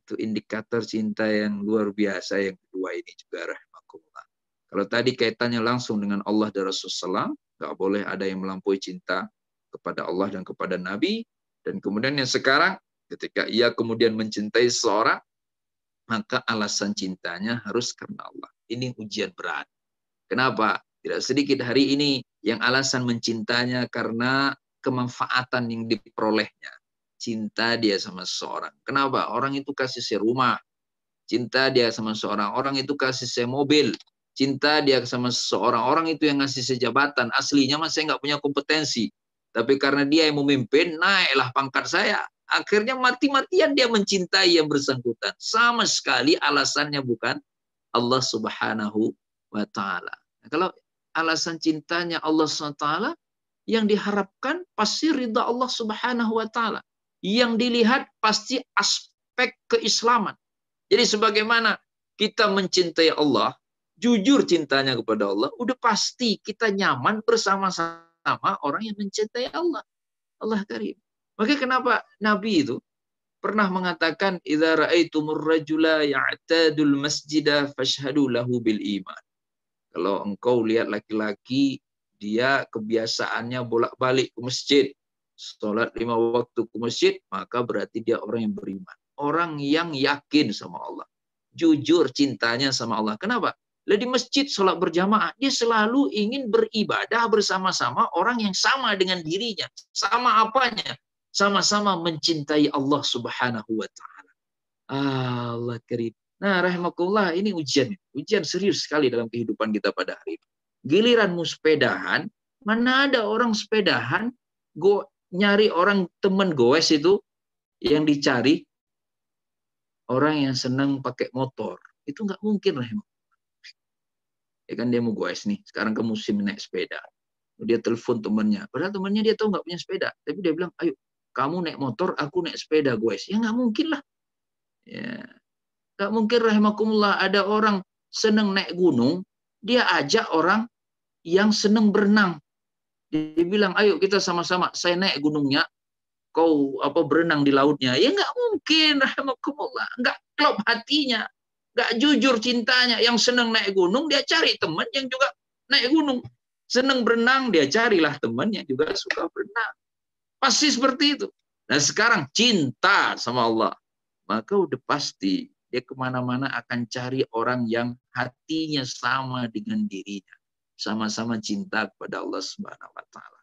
Speaker 2: Itu indikator cinta yang luar biasa yang kedua ini juga, rahmatullah. Kalau tadi kaitannya langsung dengan Allah dan Rasulullah, nggak boleh ada yang melampaui cinta kepada Allah dan kepada Nabi. Dan kemudian yang sekarang, ketika ia kemudian mencintai seorang, maka alasan cintanya harus karena Allah. Ini ujian berat. Kenapa? Tidak sedikit hari ini yang alasan mencintanya karena kemanfaatan yang diperolehnya. Cinta dia sama seseorang. Kenapa? Orang itu kasih saya rumah. Cinta dia sama seseorang. Orang itu kasih saya mobil. Cinta dia sama seseorang. Orang itu yang ngasih saya jabatan. Aslinya mas saya nggak punya kompetensi. Tapi karena dia yang memimpin, naiklah pangkat saya. Akhirnya mati-matian dia mencintai yang bersangkutan. Sama sekali alasannya bukan Allah Subhanahu wa Ta'ala. Nah, kalau alasan cintanya Allah Subhanahu wa Ta'ala, yang diharapkan pasti ridha Allah Subhanahu wa Ta'ala. Yang dilihat pasti aspek keislaman. Jadi sebagaimana kita mencintai Allah, jujur cintanya kepada Allah, udah pasti kita nyaman bersama-sama orang yang mencintai Allah. Allah Karim. Maka kenapa Nabi itu pernah mengatakan, idza ra'aitumur rajula ya'tadul masjida fashhadu lahu bil iman. Kalau engkau lihat laki-laki, dia kebiasaannya bolak-balik ke masjid, sholat 5 waktu ke masjid, maka berarti dia orang yang beriman. Orang yang yakin sama Allah. Jujur cintanya sama Allah. Kenapa? Di masjid sholat berjamaah, dia selalu ingin beribadah bersama-sama orang yang sama dengan dirinya. Sama apanya? Sama-sama mencintai Allah Subhanahu wa Ta'ala. Allah Karim. Nah, rahimakumullah, ini ujian. Ujian serius sekali dalam kehidupan kita pada hari ini. Giliranmu sepedahan, mana ada orang sepedahan, nyari orang teman goes itu, yang dicari orang yang senang pakai motor. Itu nggak mungkin, rahimahullah. Ya kan dia mau goes nih, sekarang ke musim naik sepeda. Dia telepon temannya, padahal temannya dia tahu nggak punya sepeda, tapi dia bilang, ayo kamu naik motor, aku naik sepeda goes. Ya nggak mungkin lah. Ya, nggak mungkin, rahimakumullah, ada orang senang naik gunung, dia ajak orang yang senang berenang. Dia bilang, ayo kita sama-sama, saya naik gunungnya, kau berenang di lautnya. Ya nggak mungkin, rahmatullah, nggak klop hatinya, nggak jujur cintanya. Yang senang naik gunung, dia cari teman yang juga naik gunung. Senang berenang, dia carilah teman yang juga suka berenang. Pasti seperti itu. Nah sekarang cinta sama Allah, maka udah pasti dia kemana-mana akan cari orang yang hatinya sama dengan dirinya. Sama-sama cinta kepada Allah Subhanahu wa Ta'ala.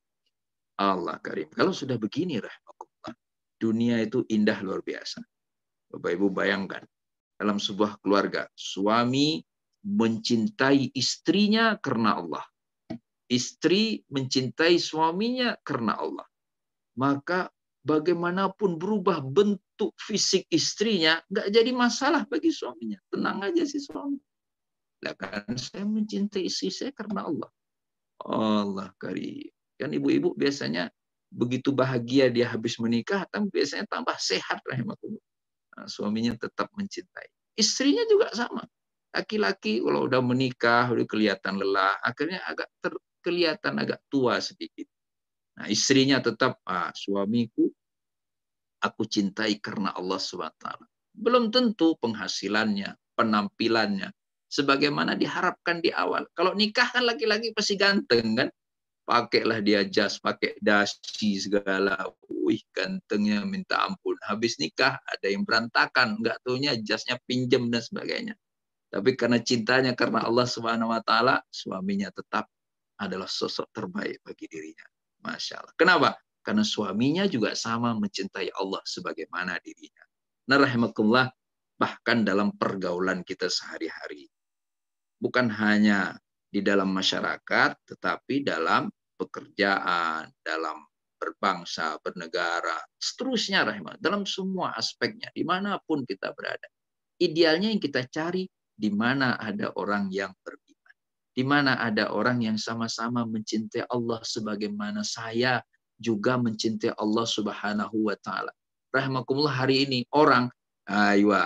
Speaker 2: Allah Karim. Kalau sudah begini, rahmatullah, dunia itu indah luar biasa. Bapak Ibu bayangkan, dalam sebuah keluarga, suami mencintai istrinya karena Allah. Istri mencintai suaminya karena Allah. Maka bagaimanapun berubah bentuk fisik istrinya, nggak jadi masalah bagi suaminya. Tenang aja si suami. Lah kan saya mencintai istri saya karena Allah. Allah Karim. Kan ibu-ibu biasanya begitu bahagia dia habis menikah, tapi biasanya tambah sehat rahimahullah. Nah, suaminya tetap mencintai. Istrinya juga sama. Laki-laki kalau udah menikah, udah kelihatan lelah, akhirnya kelihatan agak tua sedikit. Nah, istrinya tetap, suamiku aku cintai karena Allah SWT. Belum tentu penghasilannya, penampilannya, sebagaimana diharapkan di awal. Kalau nikah kan laki-laki pasti ganteng kan? Pakailah dia jas, pakai dasi segala. Wih, gantengnya minta ampun. Habis nikah ada yang berantakan, nggak taunya jasnya pinjem dan sebagainya. Tapi karena cintanya karena Allah Subhanahu wa Ta'ala, suaminya tetap adalah sosok terbaik bagi dirinya. Masya Allah. Kenapa? Karena suaminya juga sama mencintai Allah sebagaimana dirinya. Nah, rahimakumullah, bahkan dalam pergaulan kita sehari-hari. Bukan hanya di dalam masyarakat, tetapi dalam pekerjaan, dalam berbangsa, bernegara, seterusnya rahimah, dalam semua aspeknya, dimanapun kita berada. Idealnya yang kita cari, di mana ada orang yang beriman. Di mana ada orang yang sama-sama mencintai Allah sebagaimana saya juga mencintai Allah Subhanahu wa Ta'ala. Rahimakumullah, hari ini orang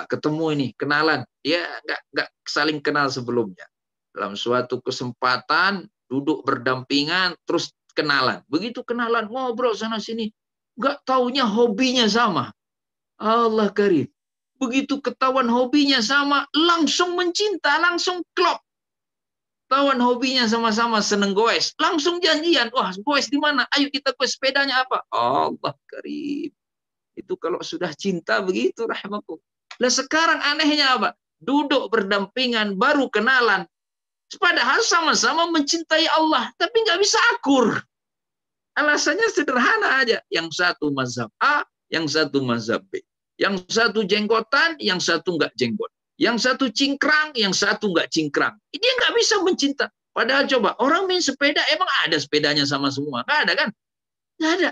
Speaker 2: ketemu ini, kenalan, dia nggak saling kenal sebelumnya. Dalam suatu kesempatan duduk berdampingan terus kenalan. Begitu kenalan ngobrol sana sini, nggak taunya hobinya sama. Allah Karim. Begitu ketahuan hobinya sama, langsung mencinta, langsung klop. Tawan hobinya sama-sama seneng goes, langsung janjian. Wah, goes di mana? Ayo kita goes, sepedanya apa? Allah Karim. Itu kalau sudah cinta begitu, rahmatullah. Lah sekarang anehnya apa? Duduk berdampingan, baru kenalan. Padahal sama-sama mencintai Allah, tapi nggak bisa akur. Alasannya sederhana aja. Yang satu mazhab A, yang satu mazhab B. Yang satu jenggotan, yang satu nggak jenggot. Yang satu cingkrang, yang satu nggak cingkrang. Dia nggak bisa mencinta. Padahal coba, orang main sepeda, emang ada sepedanya sama semua? Nggak ada kan? Nggak ada.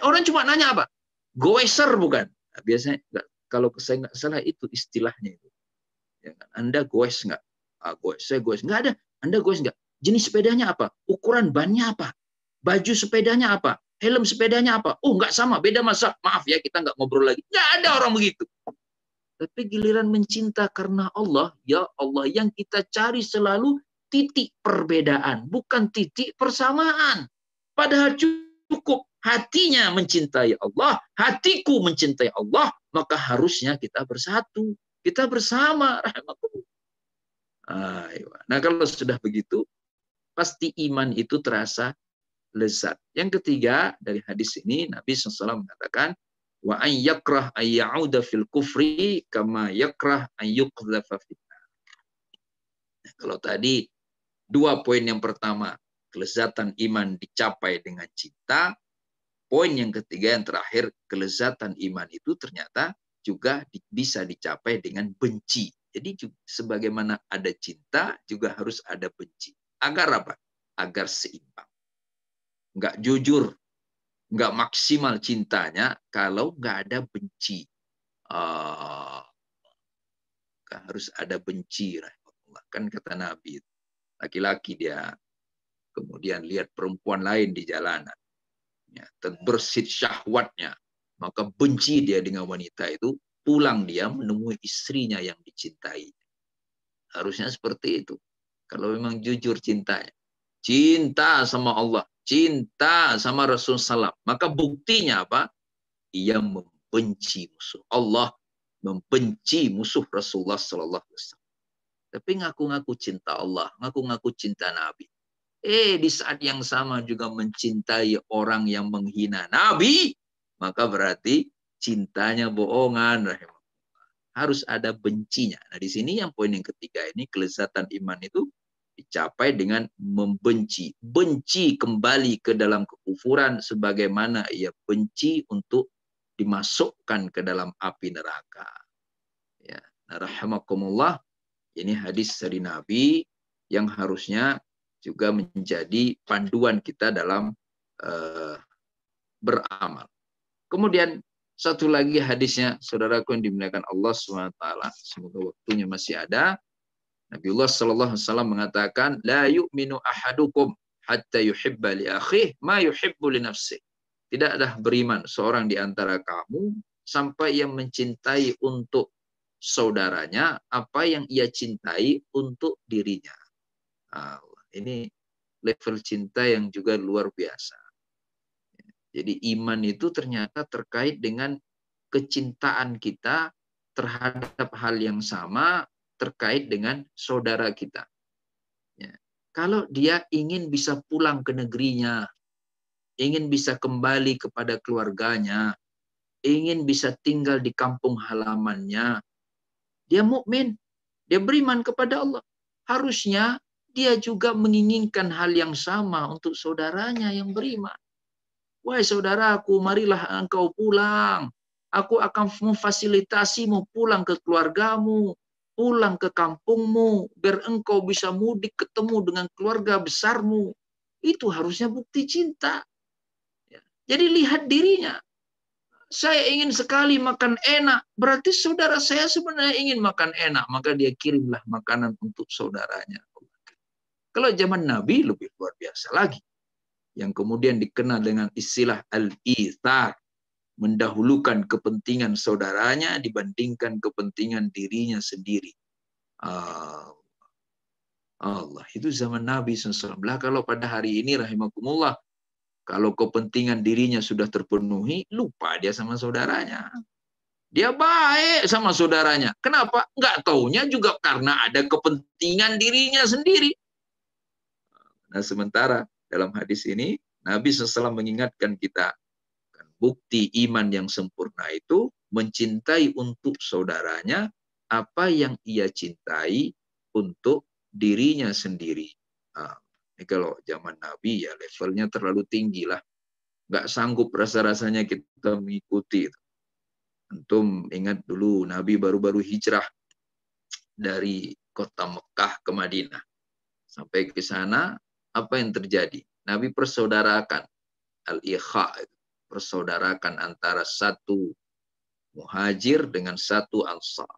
Speaker 2: Orang cuma nanya apa? Goeser bukan? Nah, biasanya, kalau saya nggak salah itu istilahnya itu. Ya, Anda goes nggak? Saya goes. Nggak ada. Anda goes nggak? Jenis sepedanya apa? Ukuran bannya apa? Baju sepedanya apa? Helm sepedanya apa? Oh, nggak sama, beda masa. Maaf ya, kita nggak ngobrol lagi. Nggak ada orang begitu. Tapi giliran mencinta karena Allah, ya Allah, yang kita cari selalu titik perbedaan, bukan titik persamaan. Padahal cukup hatinya mencintai Allah, hatiku mencintai Allah, maka harusnya kita bersatu, kita bersama. Nah, kalau sudah begitu, pasti iman itu terasa lezat. Yang ketiga, dari hadis ini, Nabi SAW mengatakan, wa an yakrah an ya'uda fil kufri kama yakrah an yuqdhafa fitnah. Kalau tadi dua poin, yang pertama kelezatan iman dicapai dengan cinta, poin yang ketiga yang terakhir, kelezatan iman itu ternyata juga bisa dicapai dengan benci. Jadi sebagaimana ada cinta juga harus ada benci. Agar apa? Agar seimbang. Nggak jujur, nggak maksimal cintanya kalau nggak ada benci. Harus ada benci. Kan kata Nabi, laki-laki dia kemudian lihat perempuan lain di jalanan, ya, terbersit syahwatnya, maka benci dia dengan wanita itu, pulang dia menemui istrinya yang dicintai. Harusnya seperti itu. Kalau memang jujur cintanya, cinta sama Allah, cinta sama Rasulullah SAW, maka buktinya apa? Ia membenci musuh Allah, membenci musuh Rasulullah SAW. Tapi ngaku-ngaku cinta Allah, ngaku-ngaku cinta Nabi. Di saat yang sama juga mencintai orang yang menghina Nabi, maka berarti cintanya bohongan. Harus ada bencinya. Nah, di sini yang poin yang ketiga ini, kelezatan iman itu dicapai dengan membenci. Benci kembali ke dalam kekufuran sebagaimana ia benci untuk dimasukkan ke dalam api neraka. Ya, nah, rahimakumullah, ini hadis dari Nabi yang harusnya juga menjadi panduan kita dalam beramal. Kemudian satu lagi hadisnya, saudaraku yang dimuliakan Allah SWT, semoga waktunya masih ada. Nabiullah SAW mengatakan, la yu'minu ahadukum hatta yuhibba li akhih ma yuhibbu li nafsih. Tidaklah beriman seorang di antara kamu sampai yang mencintai untuk saudaranya apa yang ia cintai untuk dirinya. Ini level cinta yang juga luar biasa. Jadi iman itu ternyata terkait dengan kecintaan kita terhadap hal yang sama terkait dengan saudara kita. Ya. Kalau dia ingin bisa pulang ke negerinya, ingin bisa kembali kepada keluarganya, ingin bisa tinggal di kampung halamannya, dia mukmin, dia beriman kepada Allah. Harusnya dia juga menginginkan hal yang sama untuk saudaranya yang beriman. Wahai saudaraku, marilah engkau pulang. Aku akan memfasilitasimu pulang ke keluargamu, pulang ke kampungmu, biar engkau bisa mudik ketemu dengan keluarga besarmu. Itu harusnya bukti cinta. Jadi lihat dirinya. Saya ingin sekali makan enak. Berarti saudara saya sebenarnya ingin makan enak. Maka dia kirimlah makanan untuk saudaranya. Kalau zaman Nabi lebih luar biasa lagi. Yang kemudian dikenal dengan istilah al-ithar, mendahulukan kepentingan saudaranya dibandingkan kepentingan dirinya sendiri. Allah, itu zaman Nabi SAW. Kalau pada hari ini rahimakumullah, kalau kepentingan dirinya sudah terpenuhi, lupa dia sama saudaranya. Dia baik sama saudaranya. Kenapa? Nggak taunya juga karena ada kepentingan dirinya sendiri. Nah, sementara dalam hadis ini, Nabi SAW mengingatkan kita, bukti iman yang sempurna itu mencintai untuk saudaranya apa yang ia cintai untuk dirinya sendiri. Ini kalau zaman Nabi ya levelnya terlalu tinggi lah. Nggak sanggup rasa-rasanya kita mengikuti. Antum ingat dulu Nabi baru-baru hijrah dari kota Mekah ke Madinah. Sampai ke sana, apa yang terjadi? Nabi persaudarakan al-ikha, persaudarakan antara satu muhajir dengan satu ansar.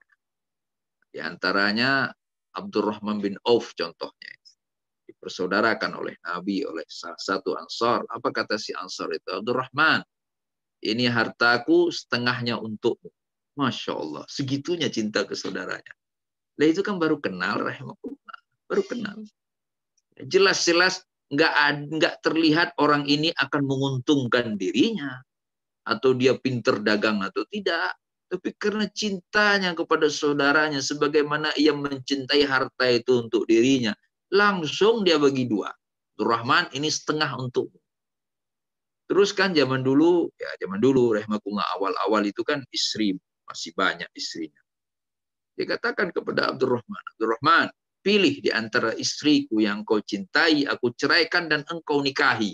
Speaker 2: Di antaranya Abdurrahman bin Auf contohnya. Dipersaudarakan oleh Nabi, oleh salah satu ansar. Apa kata si ansar itu? Abdurrahman, ini hartaku setengahnya untukmu. Masya Allah, segitunya cinta ke saudaranya. Lah itu kan baru kenal, rahimahullah. Baru kenal. Jelas-jelas nggak terlihat orang ini akan menguntungkan dirinya atau dia pinter dagang atau tidak, tapi karena cintanya kepada saudaranya sebagaimana ia mencintai harta itu untuk dirinya, langsung dia bagi dua. Abdurrahman, ini setengah untukmu. Terus kan zaman dulu rahimahullah, awal-awal itu kan istri masih banyak istrinya. Dia katakan kepada Abdurrahman, pilih di antara istriku yang kau cintai, aku ceraikan dan engkau nikahi.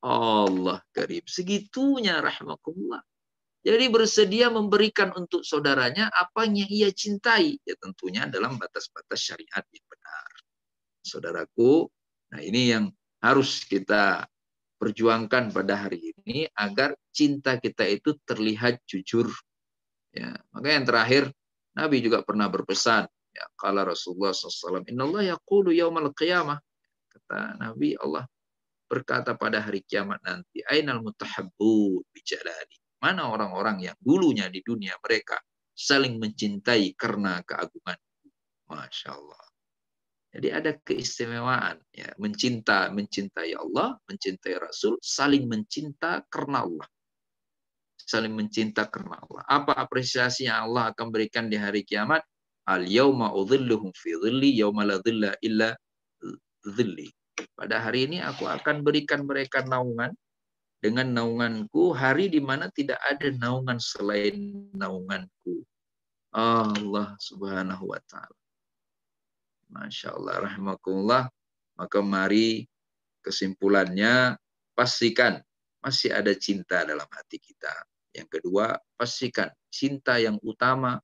Speaker 2: Allah karim, segitunya rahmatullah. Jadi bersedia memberikan untuk saudaranya apa yang ia cintai. Ya tentunya dalam batas-batas syariat yang benar. Saudaraku, nah ini yang harus kita perjuangkan pada hari ini agar cinta kita itu terlihat jujur. Ya, maka yang terakhir, Nabi juga pernah berpesan, ya, kala Rasulullah SAW, Innallaha yaqulu yaumal qiyamah. Kata Nabi, Allah berkata pada hari kiamat nanti, Ainal mutahabbun bijalali. Mana orang-orang yang dulunya di dunia mereka saling mencintai karena keagungan. Masya Allah. Jadi ada keistimewaan, ya, mencintai Allah, mencintai Rasul, saling mencinta karena Allah. Saling mencinta karena Allah. Apa apresiasi yang Allah akan berikan di hari kiamat? Al-yawma udhilluhum fi dhilli yawma la dhilla illa dhilli. Pada hari ini aku akan berikan mereka naungan dengan naunganku hari di mana tidak ada naungan selain naunganku. Allah Subhanahu wa taala. Masya Allah, rahimakumullah. Maka mari kesimpulannya, pastikan masih ada cinta dalam hati kita. Yang kedua, pastikan cinta yang utama,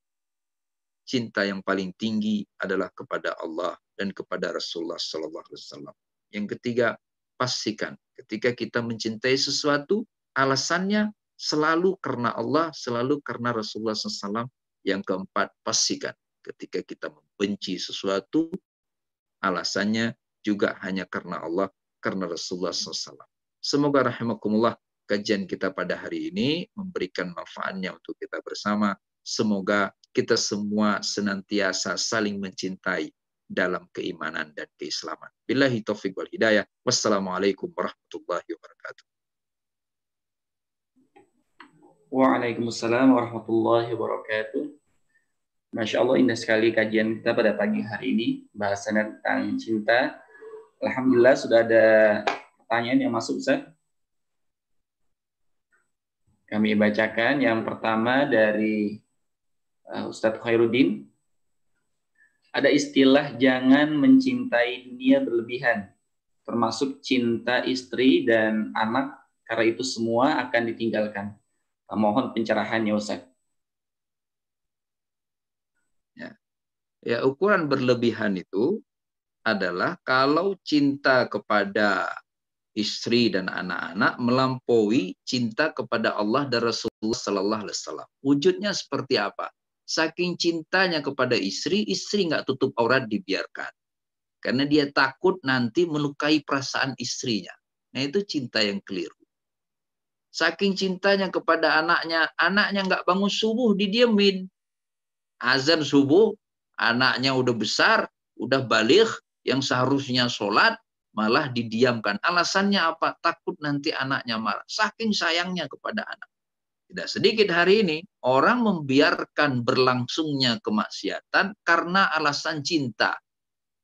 Speaker 2: cinta yang paling tinggi adalah kepada Allah dan kepada Rasulullah Sallallahu Alaihi Wasallam. Yang ketiga, pastikan ketika kita mencintai sesuatu, alasannya selalu karena Allah, selalu karena Rasulullah SAW. Yang keempat, pastikan ketika kita membenci sesuatu, alasannya juga hanya karena Allah, karena Rasulullah SAW. Semoga rahimakumullah kajian kita pada hari ini memberikan manfaatnya untuk kita bersama. Semoga kita semua senantiasa saling mencintai dalam keimanan dan keislaman. Billahi taufiq wal hidayah. Wassalamualaikum warahmatullahi wabarakatuh.
Speaker 1: Waalaikumsalam warahmatullahi wabarakatuh. Masya Allah, indah sekali kajian kita pada pagi hari ini. Bahasannya tentang cinta. Alhamdulillah sudah ada pertanyaan yang masuk, Ustaz. Kami bacakan yang pertama dari Ustadz Khairuddin. Ada istilah jangan mencintai dunia berlebihan, termasuk cinta istri dan anak, karena itu semua akan ditinggalkan. Mohon pencerahannya, Ustaz.
Speaker 2: Ya, ukuran berlebihan itu adalah kalau cinta kepada istri dan anak-anak melampaui cinta kepada Allah dan Rasulullah Sallallahu Alaihi Wasallam. Wujudnya seperti apa? Saking cintanya kepada istri, istri nggak tutup aurat dibiarkan. Karena dia takut nanti melukai perasaan istrinya. Nah itu cinta yang keliru. Saking cintanya kepada anaknya, anaknya nggak bangun subuh, didiemin. Azan subuh, anaknya udah besar, udah baligh, yang seharusnya sholat, malah didiamkan. Alasannya apa? Takut nanti anaknya marah. Saking sayangnya kepada anak. Tidak sedikit hari ini, orang membiarkan berlangsungnya kemaksiatan karena alasan cinta.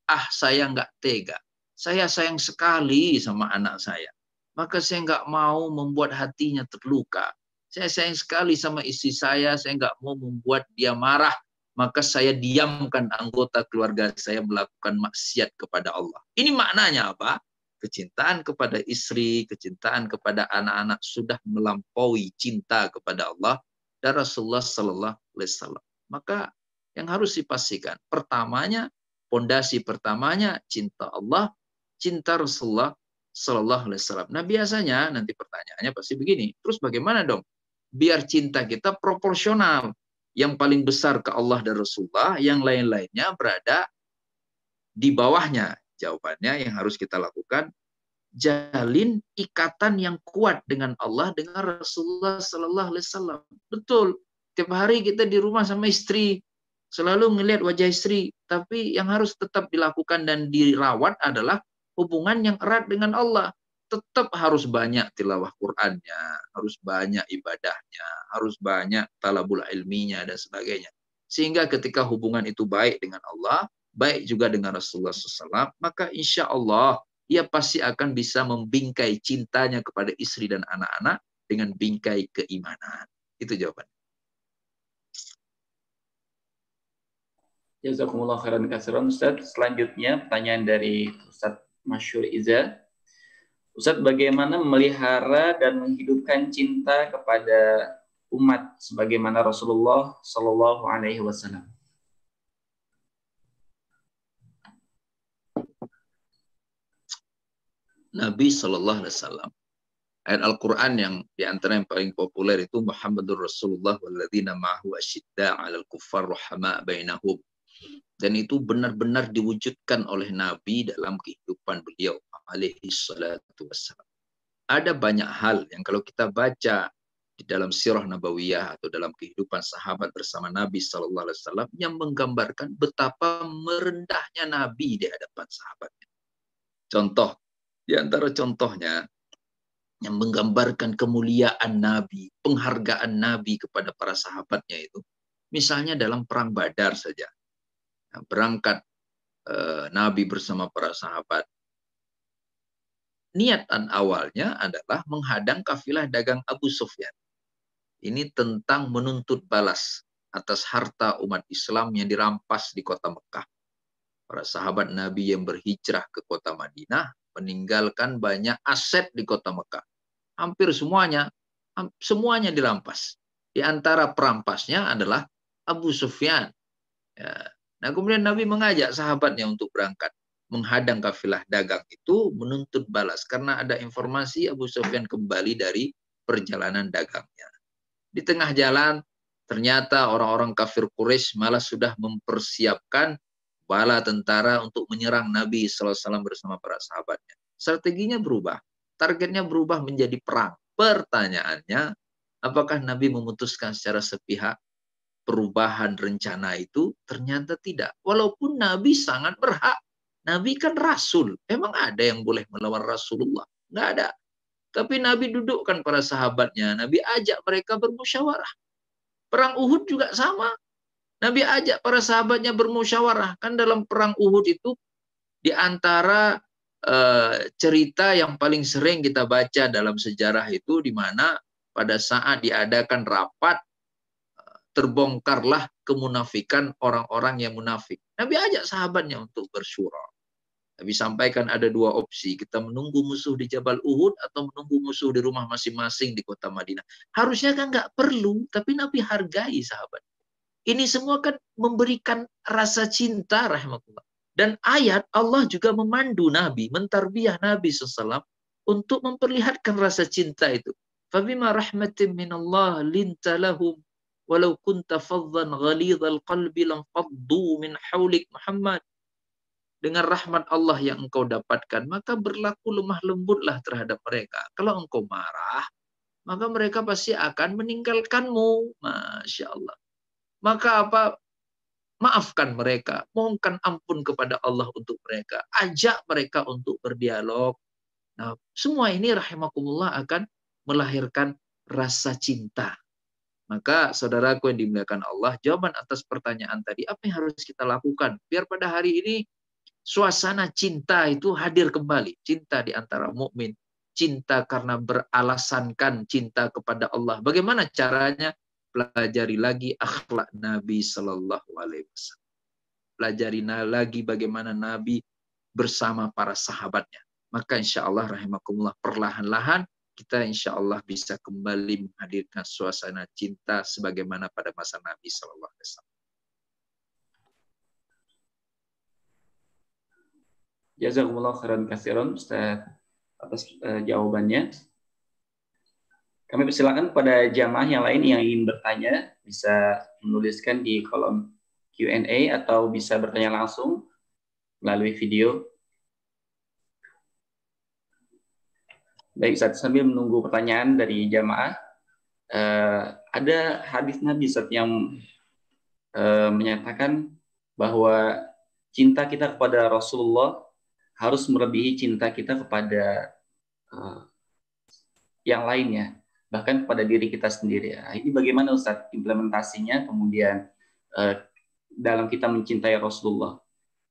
Speaker 2: Ah, saya nggak tega. Saya sayang sekali sama anak saya. Maka saya nggak mau membuat hatinya terluka. Saya sayang sekali sama istri saya nggak mau membuat dia marah. Maka saya diamkan anggota keluarga saya melakukan maksiat kepada Allah. Ini maknanya apa? Kecintaan kepada istri, kecintaan kepada anak-anak sudah melampaui cinta kepada Allah dan Rasulullah Sallallahu Alaihi Wasallam. Maka yang harus dipastikan, pondasi pertamanya cinta Allah, cinta Rasulullah Sallallahu Alaihi Wasallam. Nah biasanya nanti pertanyaannya pasti begini, terus bagaimana dong? Biar cinta kita proporsional. Yang paling besar ke Allah dan Rasulullah, yang lain-lainnya berada di bawahnya. Jawabannya yang harus kita lakukan, jalin ikatan yang kuat dengan Allah, dengan Rasulullah Sallallahu Alaihi Wasallam. Betul, tiap hari kita di rumah sama istri, selalu melihat wajah istri, tapi yang harus tetap dilakukan dan dirawat adalah hubungan yang erat dengan Allah. Tetap harus banyak tilawah Qur'annya, harus banyak ibadahnya, harus banyak talabul ilminya dan sebagainya. Sehingga ketika hubungan itu baik dengan Allah, baik juga dengan Rasulullah SAW, maka insya Allah ia pasti akan bisa membingkai cintanya kepada istri dan anak-anak dengan bingkai keimanan. Itu jawabannya.
Speaker 1: Jazakumullah khairan katsiran, Ustaz. Selanjutnya pertanyaan dari Ustaz Masyur Iza. Ustaz, bagaimana memelihara dan menghidupkan cinta kepada umat sebagaimana Rasulullah Sallallahu Alaihi Wasallam?
Speaker 2: Nabi Sallallahu Alaihi Wasallam. Ayat Al-Quran yang diantara yang paling populer itu Muhammadur Rasulullah walladzina ma'ahu asyidda 'alal kuffar rahama bainahum. Dan itu benar-benar diwujudkan oleh Nabi dalam kehidupan beliau alaihi salatu wassalam. Ada banyak hal yang kalau kita baca di dalam sirah nabawiyah atau dalam kehidupan sahabat bersama Nabi Sallallahu Alaihi Wasallam yang menggambarkan betapa merendahnya Nabi di hadapan sahabatnya. Contoh, di antara contohnya yang menggambarkan kemuliaan Nabi, penghargaan Nabi kepada para sahabatnya itu, misalnya dalam perang Badar saja. Berangkat Nabi bersama para sahabat niatan awalnya adalah menghadang kafilah dagang Abu Sufyan. Ini tentang menuntut balas atas harta umat Islam yang dirampas di kota Mekah. Para sahabat Nabi yang berhijrah ke kota Madinah meninggalkan banyak aset di kota Mekah. Hampir semuanya dirampas. Di antara perampasnya adalah Abu Sufyan. Ya. Nah, kemudian Nabi mengajak sahabatnya untuk berangkat menghadang kafilah dagang itu, menuntut balas karena ada informasi Abu Sufyan kembali dari perjalanan dagangnya. Di tengah jalan, ternyata orang-orang kafir Quraisy malah sudah mempersiapkan bala tentara untuk menyerang Nabi SAW bersama para sahabatnya. Strateginya berubah. Targetnya berubah menjadi perang. Pertanyaannya, apakah Nabi memutuskan secara sepihak perubahan rencana itu? Ternyata tidak. Walaupun Nabi sangat berhak. Nabi kan Rasul. Emang ada yang boleh melawan Rasulullah? Nggak ada. Tapi Nabi dudukkan para sahabatnya. Nabi ajak mereka bermusyawarah. Perang Uhud juga sama. Nabi ajak para sahabatnya bermusyawarah. Kan dalam perang Uhud itu di antara cerita yang paling sering kita baca dalam sejarah itu, di mana pada saat diadakan rapat terbongkarlah kemunafikan orang-orang yang munafik. Nabi ajak sahabatnya untuk bersyura. Nabi sampaikan ada dua opsi. Kita menunggu musuh di Jabal Uhud atau menunggu musuh di rumah masing-masing di kota Madinah. Harusnya kan nggak perlu, tapi Nabi hargai sahabat. Ini semua kan memberikan rasa cinta rahmatullah. Dan ayat Allah juga memandu Nabi, mentarbiyah Nabi SAW untuk memperlihatkan rasa cinta itu. Fabima rahmatin minallah linta lahum walau kunta faddan ghalidhal qalbi lam faddu min haulik Muhammad. Dengan rahmat Allah yang engkau dapatkan, maka berlaku lemah lembutlah terhadap mereka. Kalau engkau marah, maka mereka pasti akan meninggalkanmu. Masya Allah. Maka apa? Maafkan mereka. Mohonkan ampun kepada Allah untuk mereka. Ajak mereka untuk berdialog. Nah, semua ini rahimakumullah akan melahirkan rasa cinta. Maka saudaraku yang dimuliakan Allah, jawaban atas pertanyaan tadi, apa yang harus kita lakukan? Biar pada hari ini suasana cinta itu hadir kembali. Cinta di antara mukmin, cinta karena beralasankan cinta kepada Allah. Bagaimana caranya? Pelajari lagi akhlak Nabi Sallallahu Alaihi Wasallam. Pelajari lagi bagaimana Nabi bersama para sahabatnya. Maka insya Allah rahimakumullah, perlahan-lahan kita insya Allah bisa kembali menghadirkan suasana cinta sebagaimana pada masa Nabi Sallallahu Alaihi Wasallam.
Speaker 1: Jazakumullah khairan katsiran Ustaz atas jawabannya. Kami persilakan kepada jamaah yang lain yang ingin bertanya, bisa menuliskan di kolom Q&A atau bisa bertanya langsung melalui video. Baik, Ustaz, sambil menunggu pertanyaan dari jamaah, ada hadis Nabi Ustaz yang menyatakan bahwa cinta kita kepada Rasulullah harus melebihi cinta kita kepada yang lainnya, bahkan kepada diri kita sendiri. Nah, ini bagaimana Ustaz implementasinya kemudian dalam kita mencintai Rasulullah,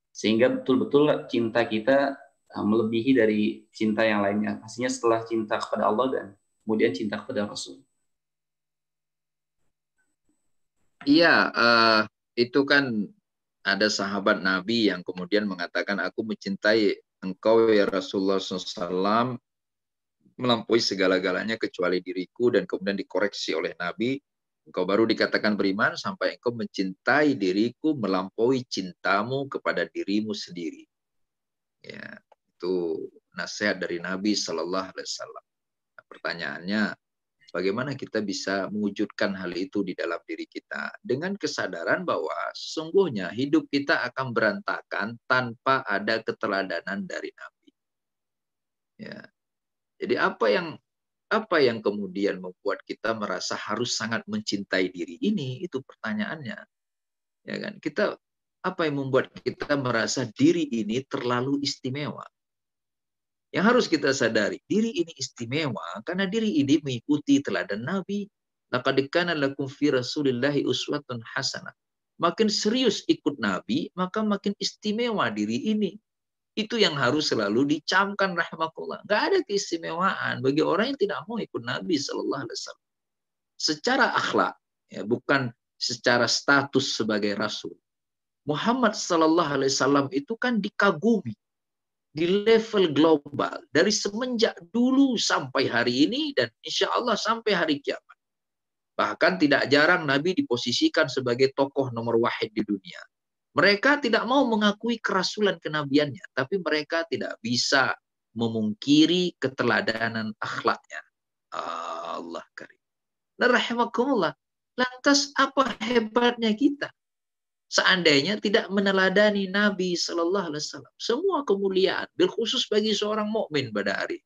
Speaker 1: sehingga betul-betul cinta kita melebihi dari cinta yang lainnya. Pastinya setelah cinta kepada Allah dan kemudian cinta kepada Rasul.
Speaker 2: Iya, itu kan ada sahabat Nabi yang kemudian mengatakan, aku mencintai engkau ya Rasulullah SAW melampaui segala-galanya kecuali diriku, dan kemudian dikoreksi oleh Nabi, engkau baru dikatakan beriman sampai engkau mencintai diriku melampaui cintamu kepada dirimu sendiri. Ya, itu nasihat dari Nabi Sallallahu Alaihi Wasallam. Nah, pertanyaannya, bagaimana kita bisa mewujudkan hal itu di dalam diri kita dengan kesadaran bahwa sesungguhnya hidup kita akan berantakan tanpa ada keteladanan dari Nabi. Ya. Jadi apa yang kemudian membuat kita merasa harus sangat mencintai diri ini? Itu pertanyaannya. Ya kan? Apa yang membuat kita merasa diri ini terlalu istimewa? Yang harus kita sadari, diri ini istimewa karena diri ini mengikuti teladan Nabi. Laqad kana lakum fi Rasulillahi uswatun hasanah. Makin serius ikut Nabi, maka makin istimewa diri ini. Itu yang harus selalu dicamkan rahimakumullah. Nggak ada keistimewaan bagi orang yang tidak mau ikut Nabi Shallallahu Alaihi Wasallam. Secara akhlak, ya, bukan secara status sebagai Rasul. Muhammad Shallallahu Alaihi Wasallam itu kan dikagumi di level global dari semenjak dulu sampai hari ini dan insya Allah sampai hari kiamat. Bahkan tidak jarang Nabi diposisikan sebagai tokoh nomor wahid di dunia. Mereka tidak mau mengakui kerasulan kenabiannya, tapi mereka tidak bisa memungkiri keteladanan akhlaknya. Allah karim. Nah, rahimakumullah. Lantas apa hebatnya kita? Seandainya tidak meneladani Nabi Shallallahu Alaihi Wasallam, semua kemuliaan, bil khusus bagi seorang mukmin pada hari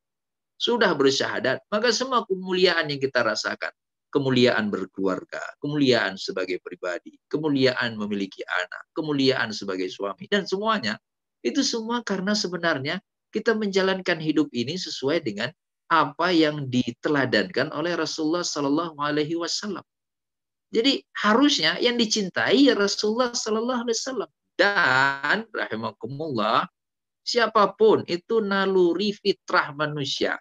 Speaker 2: sudah bersyahadat, maka semua kemuliaan yang kita rasakan, kemuliaan berkeluarga, kemuliaan sebagai pribadi, kemuliaan memiliki anak, kemuliaan sebagai suami, dan semuanya itu semua karena sebenarnya kita menjalankan hidup ini sesuai dengan apa yang diteladankan oleh Rasulullah Shallallahu Alaihi Wasallam. Jadi harusnya yang dicintai Rasulullah Sallallahu Alaihi Wasallam. Dan rahimakumullah, siapapun itu naluri fitrah manusia.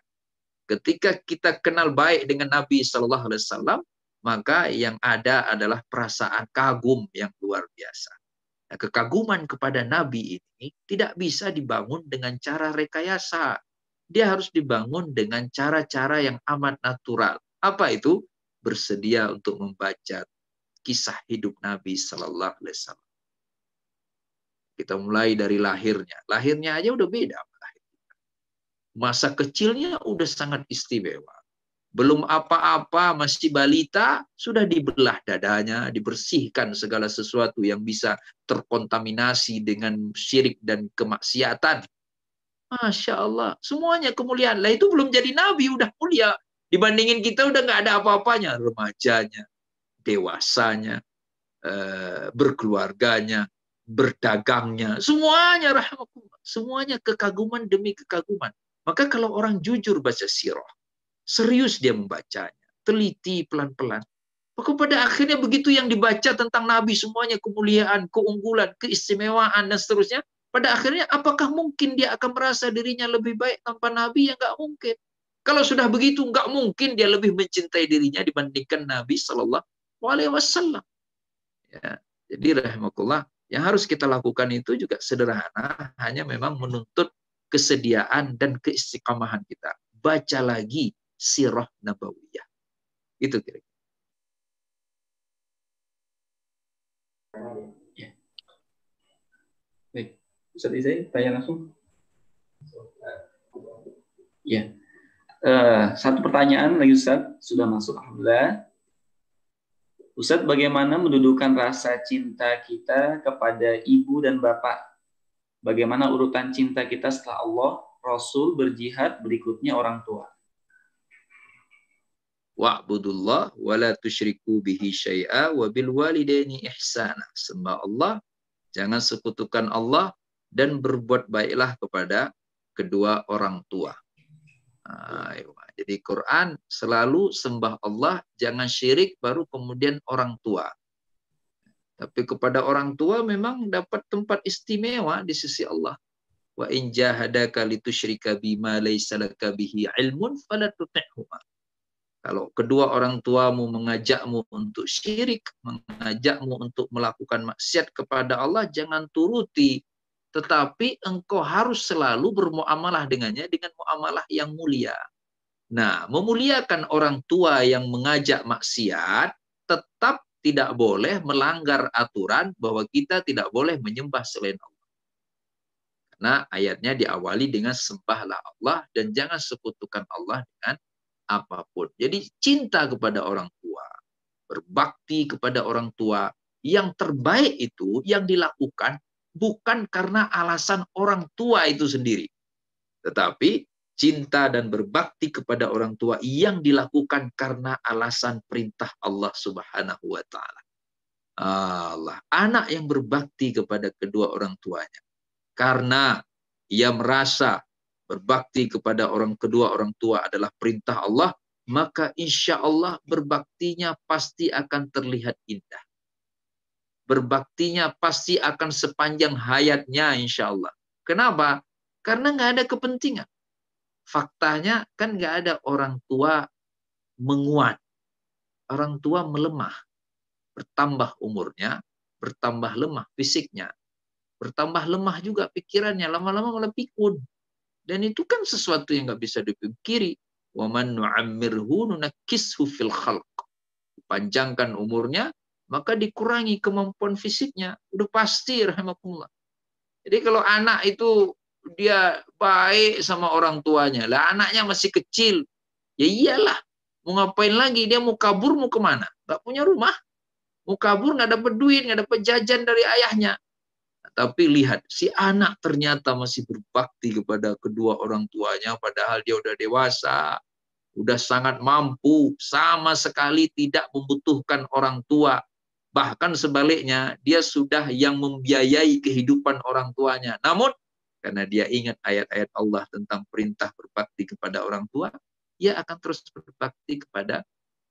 Speaker 2: Ketika kita kenal baik dengan Nabi Sallallahu Alaihi Wasallam, maka yang ada adalah perasaan kagum yang luar biasa. Nah, kekaguman kepada Nabi ini tidak bisa dibangun dengan cara rekayasa. Dia harus dibangun dengan cara-cara yang amat natural. Apa itu? Bersedia untuk membaca kisah hidup Nabi Sallallahu Alaihi Wasallam. Kita mulai dari lahirnya. Lahirnya aja udah beda. Masa kecilnya udah sangat istimewa. Belum apa-apa, masih balita, sudah dibelah dadanya, dibersihkan segala sesuatu yang bisa terkontaminasi dengan syirik dan kemaksiatan. Masya Allah, semuanya kemuliaan. Lah itu belum jadi Nabi, udah mulia. Dibandingin kita udah nggak ada apa-apanya. Remajanya, dewasanya, berkeluarganya, berdagangnya, semuanya rahmatullah. Semuanya kekaguman demi kekaguman. Maka kalau orang jujur baca sirah, serius dia membacanya, teliti pelan-pelan, maka pada akhirnya begitu yang dibaca tentang Nabi semuanya kemuliaan, keunggulan, keistimewaan, dan seterusnya, pada akhirnya apakah mungkin dia akan merasa dirinya lebih baik tanpa Nabi? Ya nggak mungkin. Kalau sudah begitu, nggak mungkin dia lebih mencintai dirinya dibandingkan Nabi Sallallahu Alaihi Wasallam. Ya, jadi rahimakumullah, yang harus kita lakukan itu juga sederhana, hanya memang menuntut kesediaan dan keistiqamahan kita. Baca lagi sirah nabawiyah. Itu kira-kira.
Speaker 1: Ya. Baik, Ustaz Izai, tanya langsung. Ya. Satu pertanyaan lagi Ustaz, sudah masuk alhamdulillah. Ustaz, bagaimana mendudukan rasa cinta kita kepada ibu dan bapak? Bagaimana urutan cinta kita setelah Allah, Rasul, berjihad, berikutnya orang tua?
Speaker 2: Wa'budullah wa la tusyriku bihi syai'a wa bil walidaini ihsana. Sembah Allah, jangan sekutukan Allah, dan berbuat baiklah kepada kedua orang tua. Jadi Quran selalu sembah Allah, jangan syirik, baru kemudian orang tua. Tapi kepada orang tua memang dapat tempat istimewa di sisi Allah. Wa in jahadaka litusyrika bima laysa laka bihi ilmun fala tuti'huma. Kalau kedua orang tuamu mengajakmu untuk syirik, mengajakmu untuk melakukan maksiat kepada Allah, jangan turuti. Tetapi engkau harus selalu bermuamalah dengannya dengan muamalah yang mulia. Nah, memuliakan orang tua yang mengajak maksiat tetap tidak boleh melanggar aturan bahwa kita tidak boleh menyembah selain Allah. Karena ayatnya diawali dengan sembahlah Allah dan jangan sekutukan Allah dengan apapun. Jadi cinta kepada orang tua, berbakti kepada orang tua, yang terbaik itu yang dilakukan bukan karena alasan orang tua itu sendiri. Tetapi cinta dan berbakti kepada orang tua yang dilakukan karena alasan perintah Allah Subhanahu wa taala. Allah, anak yang berbakti kepada kedua orang tuanya karena ia merasa berbakti kepada kedua orang tua adalah perintah Allah, maka insya Allah berbaktinya pasti akan terlihat indah. Berbaktinya pasti akan sepanjang hayatnya insya Allah. Kenapa? Karena nggak ada kepentingan. Faktanya kan nggak ada orang tua menguat. Orang tua melemah. Bertambah umurnya, bertambah lemah fisiknya. Bertambah lemah juga pikirannya. Lama-lama malah pikun. Dan itu kan sesuatu yang nggak bisa dipungkiri. وَمَنْ نُعَمِّرْهُ نُنَكِّسْهُ فِي الْخَلْقِ. Panjangkan umurnya, maka dikurangi kemampuan fisiknya. Udah pasti, rahimakumullah. Jadi kalau anak itu dia baik sama orang tuanya, lah anaknya masih kecil, ya iyalah. Mau ngapain lagi? Dia mau kabur, mau kemana? Gak punya rumah. Mau kabur, nggak dapat duit, nggak dapat jajan dari ayahnya. Tapi lihat, si anak ternyata masih berbakti kepada kedua orang tuanya, padahal dia udah dewasa, udah sangat mampu, sama sekali tidak membutuhkan orang tua. Bahkan sebaliknya, dia sudah yang membiayai kehidupan orang tuanya. Namun, karena dia ingat ayat-ayat Allah tentang perintah berbakti kepada orang tua, dia akan terus berbakti kepada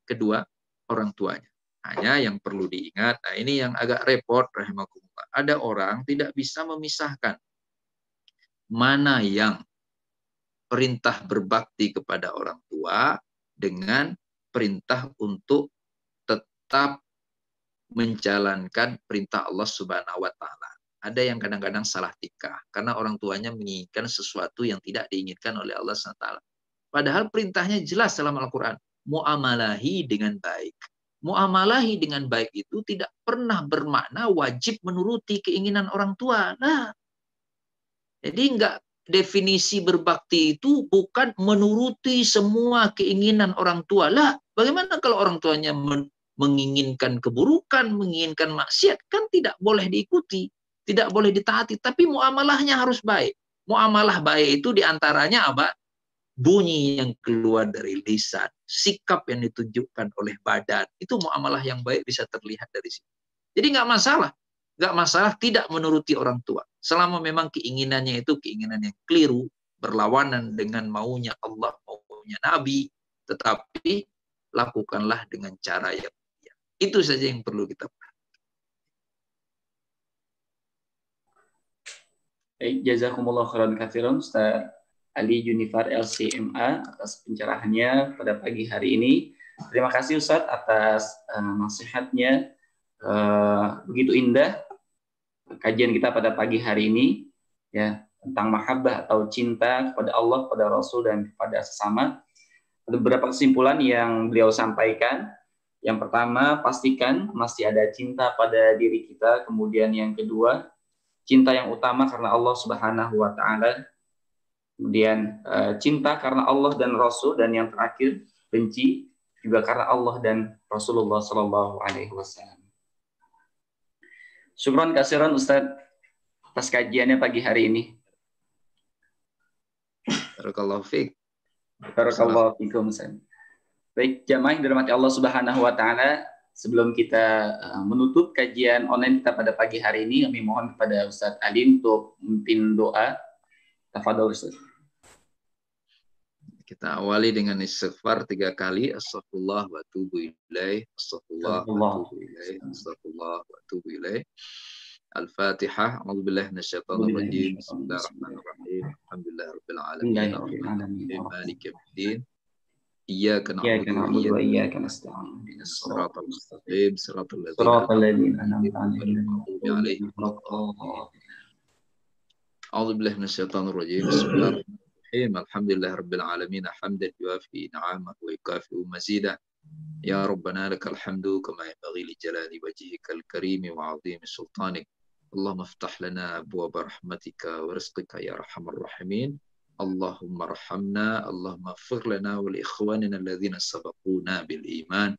Speaker 2: kedua orang tuanya. Hanya yang perlu diingat, nah ini yang agak repot, rahimakumullah. Ada orang tidak bisa memisahkan mana yang perintah berbakti kepada orang tua dengan perintah untuk tetap menjalankan perintah Allah Subhanahu wa Ta'ala. Ada yang kadang-kadang salah tingkah karena orang tuanya menginginkan sesuatu yang tidak diinginkan oleh Allah Subhanahu wa Ta'ala. Padahal perintahnya jelas dalam Al-Quran, muamalahi dengan baik. Muamalahi dengan baik itu tidak pernah bermakna wajib menuruti keinginan orang tua. Nah, jadi enggak, definisi berbakti itu bukan menuruti semua keinginan orang tua. Lah, bagaimana kalau orang tuanya menginginkan keburukan, menginginkan maksiat, kan tidak boleh diikuti, tidak boleh ditaati, tapi muamalahnya harus baik. Muamalah baik itu diantaranya apa? Bunyi yang keluar dari lisan, sikap yang ditunjukkan oleh badan, itu muamalah yang baik bisa terlihat dari situ. Jadi nggak masalah tidak menuruti orang tua, selama memang keinginannya itu keinginan yang keliru, berlawanan dengan maunya Allah, maunya Nabi, tetapi lakukanlah dengan cara yang mulia. Itu saja yang perlu kita perhatikan.
Speaker 1: Baik, jazakumullah khairan katsiran Ustaz Ali Junifar LCMA atas pencerahannya pada pagi hari ini. Terima kasih Ustaz atas nasihatnya. Begitu indah kajian kita pada pagi hari ini ya, tentang mahabbah atau cinta kepada Allah, kepada Rasul, dan kepada sesama. Ada beberapa kesimpulan yang beliau sampaikan. Yang pertama, pastikan masih ada cinta pada diri kita. Kemudian yang kedua, cinta yang utama karena Allah Subhanahu wa Ta'ala. Kemudian cinta karena Allah dan Rasul, dan yang terakhir benci juga karena Allah dan Rasulullah Sallallahu Alaihi Wasallam. Syukron kasiran Ustaz atas kajiannya pagi hari ini.
Speaker 2: Barakallahu fiik.
Speaker 1: Barakallahu fiikum Ustaz. Baik, jamaah yang dirahmati Allah Subhanahu wa Ta'ala, sebelum kita menutup kajian online kita pada pagi hari ini, kami mohon kepada Ustaz Ali untuk memimpin doa. Tafadhol Ustaz.
Speaker 2: Kita awali dengan istighfar 3 kali. Astaghfirullah wa atubu ilaih. Astaghfirullah wa atubu ilaih. Astaghfirullah wa atubu ilaih. Al-Fatihah. A'udzu billahi minasyaitonir rajim. Bismillahirrahmanirrahim. Alhamdulillahirabbil alamin. Maliki yaumiddin. Iyyaka na'budu wa iyyaka nasta'in. Ihdinas siratal mustaqim. Siratal ladzina an'amta 'alaihim. A'udzu billahi minasyaitonir rajim. Bismillahirrahmanirrahim. Alhamdulillah Rabbil Alamin. Hamdan yuafi ni'amah wa yukafi'u mazidah. Ya Rabbana lakal hamdu kama yanbaghi li jalali wajhikal karim wa 'azimi sultanik. Allahumma iftah lana abwaaba rahmatika wa rizqika ya arhamar rahimin. Allahumma arhamna, Allahumma ighfir lana wa li ikhwanina alladhina sabaquna bil iman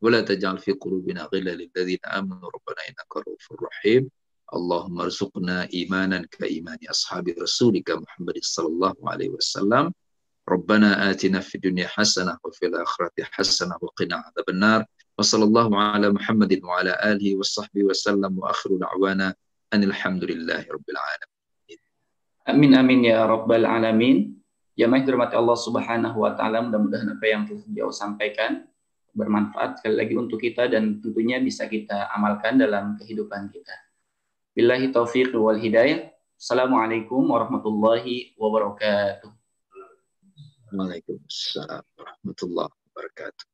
Speaker 2: wa la taj'al fi qulubina ghillan lil ladzina amanu rabbana innaka ra'ufur rahim. Allahumma arzuqna imanan ka imani ashabi rasulika Muhammad sallallahu alaihi wasallam. Rabbana atina fid dunya hasanah wa fil akhirati hasanah wa qina adzabannar. Wa sallallahu ala Muhammadin wa ala alihi wa sahbihi wasallam wa akhiru da'wana anil hamdulillahi rabbil alamin.
Speaker 1: Amin amin ya rabbal alamin. Jamaah dirahmati Allah Subhanahu wa Ta'ala, mudah-mudahan apa yang beliau sampaikan bermanfaat sekali lagi untuk kita dan tentunya bisa kita amalkan dalam kehidupan kita. Billahi taufiq wal hidayah. Assalamualaikum warahmatullahi wabarakatuh.
Speaker 2: Waalaikumsalam warahmatullahi wabarakatuh.